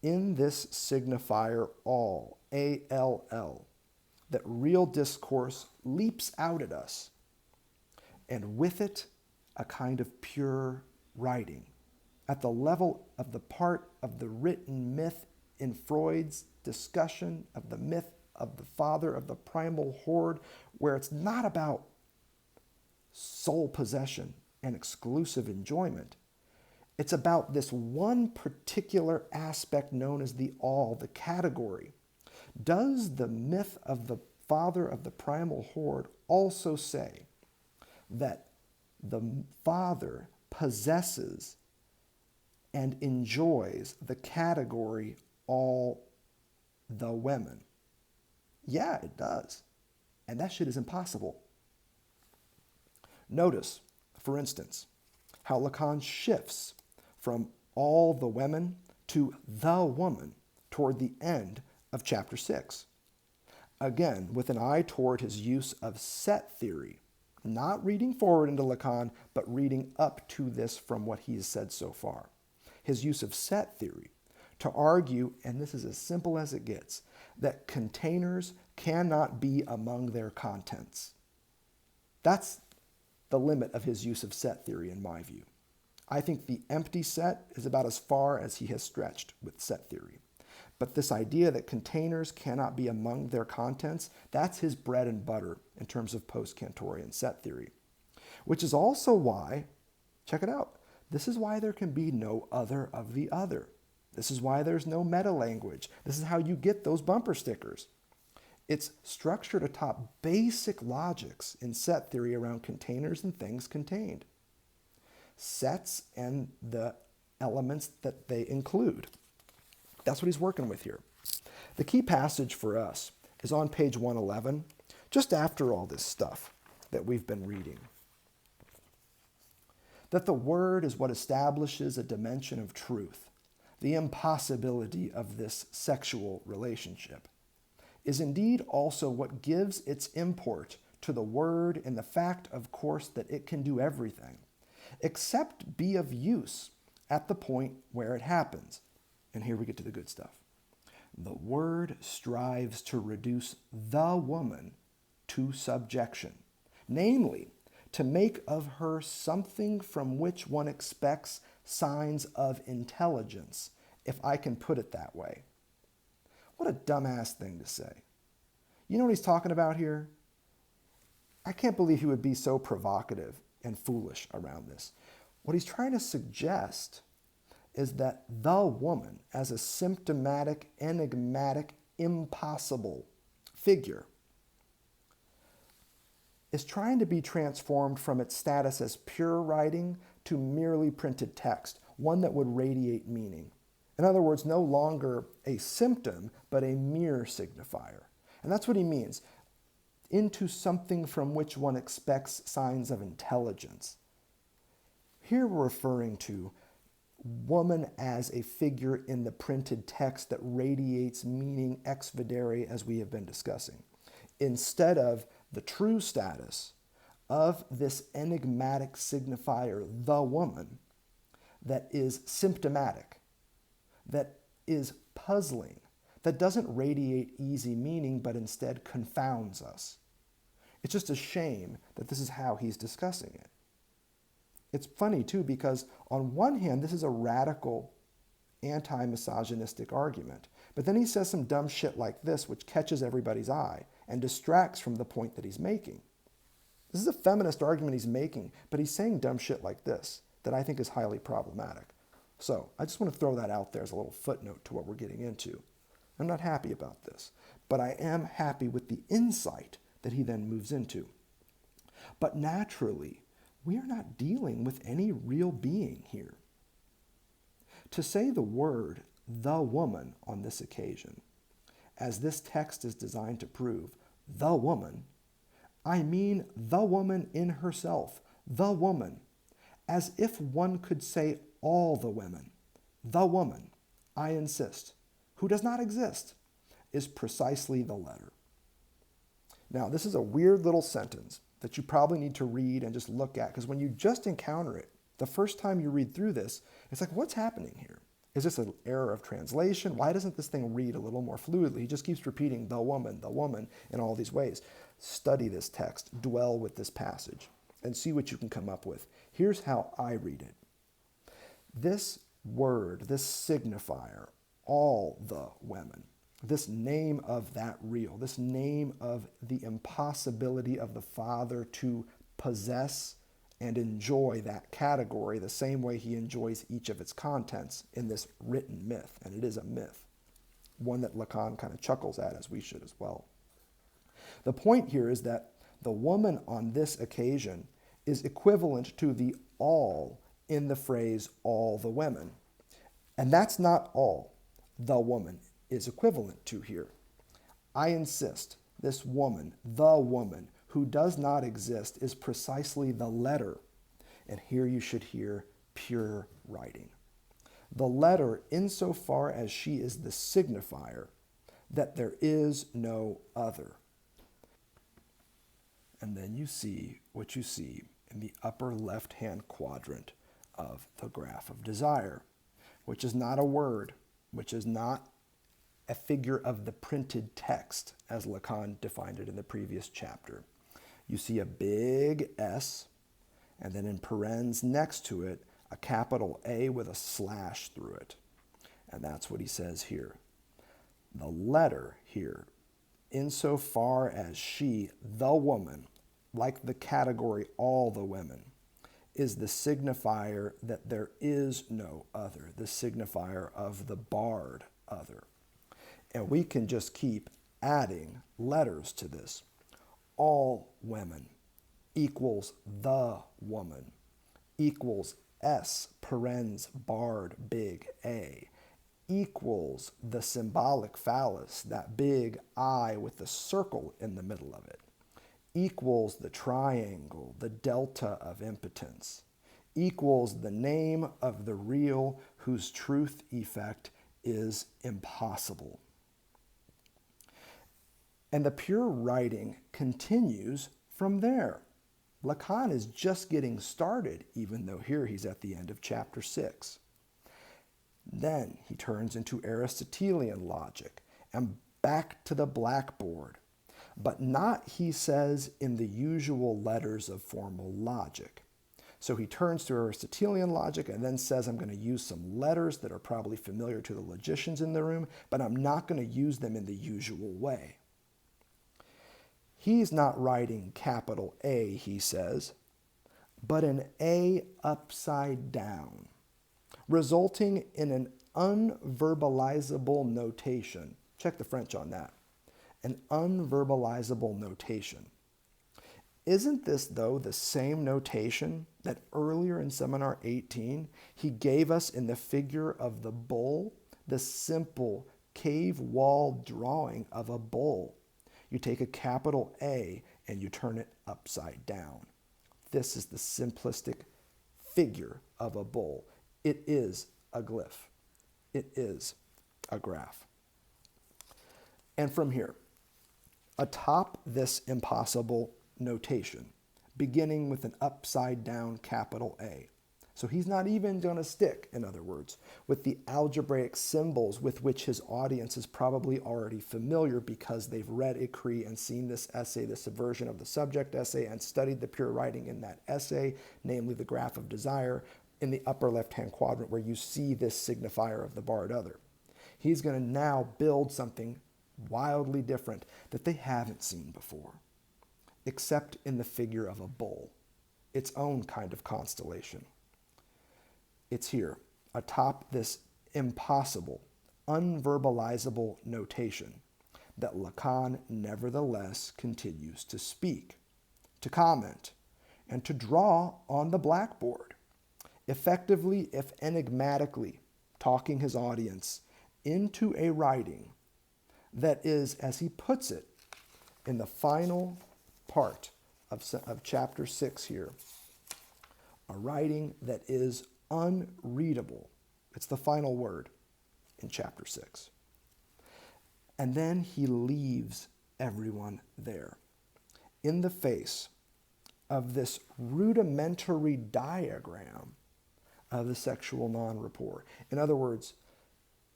in this signifier all, A-L-L, that real discourse leaps out at us, and with it, a kind of pure writing, at the level of the part of the written myth in Freud's discussion of the myth of the father of the primal horde, where it's not about sole possession and exclusive enjoyment. It's about this one particular aspect known as the all, the category. Does the myth of the father of the primal horde also say that the father possesses and enjoys the category all the women? Yeah, it does. And that shit is impossible. Notice, for instance, how Lacan shifts from all the women to the woman toward the end of chapter 6. Again, with an eye toward his use of set theory, not reading forward into Lacan, but reading up to this from what he has said so far. His use of set theory to argue, and this is as simple as it gets, that containers cannot be among their contents. That's the limit of his use of set theory in my view. I think the empty set is about as far as he has stretched with set theory. But this idea that containers cannot be among their contents, that's his bread and butter in terms of post-Kantorian set theory. Which is also why, check it out, this is why there can be no other of the other. This is why there's no meta-language. This is how you get those bumper stickers. It's structured atop basic logics in set theory around containers and things contained. Sets and the elements that they include. That's what he's working with here. The key passage for us is on page 111, just after all this stuff that we've been reading. That the word is what establishes a dimension of truth, the impossibility of this sexual relationship, is indeed also what gives its import to the word in the fact, of course, that it can do everything, except be of use at the point where it happens. And here we get to the good stuff. The word strives to reduce the woman to subjection, namely, to make of her something from which one expects signs of intelligence, if I can put it that way. What a dumbass thing to say. You know what he's talking about here? I can't believe he would be so provocative and foolish around this. What he's trying to suggest is that the woman, as a symptomatic, enigmatic, impossible figure, is trying to be transformed from its status as pure writing to merely printed text, one that would radiate meaning. In other words, no longer a symptom, but a mere signifier. And that's what he means, into something from which one expects signs of intelligence. Here we're referring to woman as a figure in the printed text that radiates meaning ex videre, as we have been discussing, instead of the true status of this enigmatic signifier, the woman, that is symptomatic, that is puzzling, that doesn't radiate easy meaning, but instead confounds us. It's just a shame that this is how he's discussing it. It's funny, too, because on one hand, this is a radical anti-misogynistic argument, but then he says some dumb shit like this, which catches everybody's eye and distracts from the point that he's making. This is a feminist argument he's making, but he's saying dumb shit like this that I think is highly problematic. So I just want to throw that out there as a little footnote to what we're getting into. I'm not happy about this, but I am happy with the insight that he then moves into. But naturally, we are not dealing with any real being here. To say the word the woman on this occasion, as this text is designed to prove, the woman, I mean the woman in herself, the woman, as if one could say all the women. The woman, I insist, who does not exist, is precisely the letter. Now, this is a weird little sentence that you probably need to read and just look at, because when you just encounter it, the first time you read through this, it's like, what's happening here? Is this an error of translation? Why doesn't this thing read a little more fluidly? He just keeps repeating the woman in all these ways. Study this text, dwell with this passage, and see what you can come up with. Here's how I read it. This word, this signifier, all the women, this name of that real, this name of the impossibility of the Father to possess and enjoy that category the same way he enjoys each of its contents in this written myth, and it is a myth, one that Lacan kind of chuckles at, as we should as well. The point here is that the woman on this occasion is equivalent to the all in the phrase all the women, and that's not all the woman is equivalent to here. I insist, this woman, the woman, who does not exist, is precisely the letter. And here you should hear pure writing. The letter, insofar as she is the signifier, that there is no other. And then you see what you see in the upper left-hand quadrant of the graph of desire, which is not a word, which is not a figure of the printed text, as Lacan defined it in the previous chapter. You see a big S, and then in parens next to it, a capital A with a slash through it. And that's what he says here. The letter here, insofar as she, the woman, like the category all the women, is the signifier that there is no other, the signifier of the barred other. And we can just keep adding letters to this. All women equals the woman equals S parens barred big A equals the symbolic phallus, that big I with the circle in the middle of it, equals the triangle, the delta of impotence, equals the name of the real whose truth effect is impossible. And the pure writing continues from there. Lacan is just getting started, even though here he's at the end of chapter 6. Then he turns into Aristotelian logic and back to the blackboard, but not, he says, in the usual letters of formal logic. So he turns to Aristotelian logic and then says, I'm going to use some letters that are probably familiar to the logicians in the room, but I'm not going to use them in the usual way. He's not writing capital A, he says, but an A upside down, resulting in an unverbalizable notation. Check the French on that. An unverbalizable notation. Isn't this, though, the same notation that earlier in Seminar 18 he gave us in the figure of the bull, the simple cave wall drawing of a bull? You take a capital A and you turn it upside down. This is the simplistic figure of a bull. It is a glyph. It is a graph. And from here, atop this impossible notation, beginning with an upside down capital A, So he's not even going to stick, in other words, with the algebraic symbols with which his audience is probably already familiar because they've read Écrit and seen this essay, the subversion of the subject essay, and studied the pure writing in that essay, namely the graph of desire, in the upper left-hand quadrant where you see this signifier of the barred other. He's going to now build something wildly different that they haven't seen before, except in the figure of a bull, its own kind of constellation. It's here, atop this impossible, unverbalizable notation that Lacan nevertheless continues to speak, to comment, and to draw on the blackboard, effectively, if enigmatically, talking his audience into a writing that is, as he puts it, in the final part of chapter 6 here, a writing that is unreadable. It's the final word in chapter 6. And then he leaves everyone there in the face of this rudimentary diagram of the sexual non-rapport. In other words,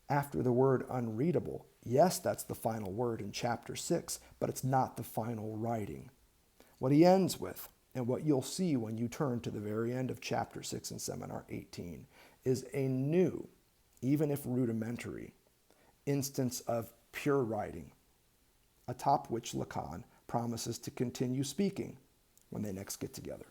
after the word unreadable, yes, that's the final word in chapter 6, but it's not the final writing. What he ends with, and what you'll see when you turn to the very end of chapter 6 in seminar 18, is a new, even if rudimentary, instance of pure writing, atop which Lacan promises to continue speaking when they next get together.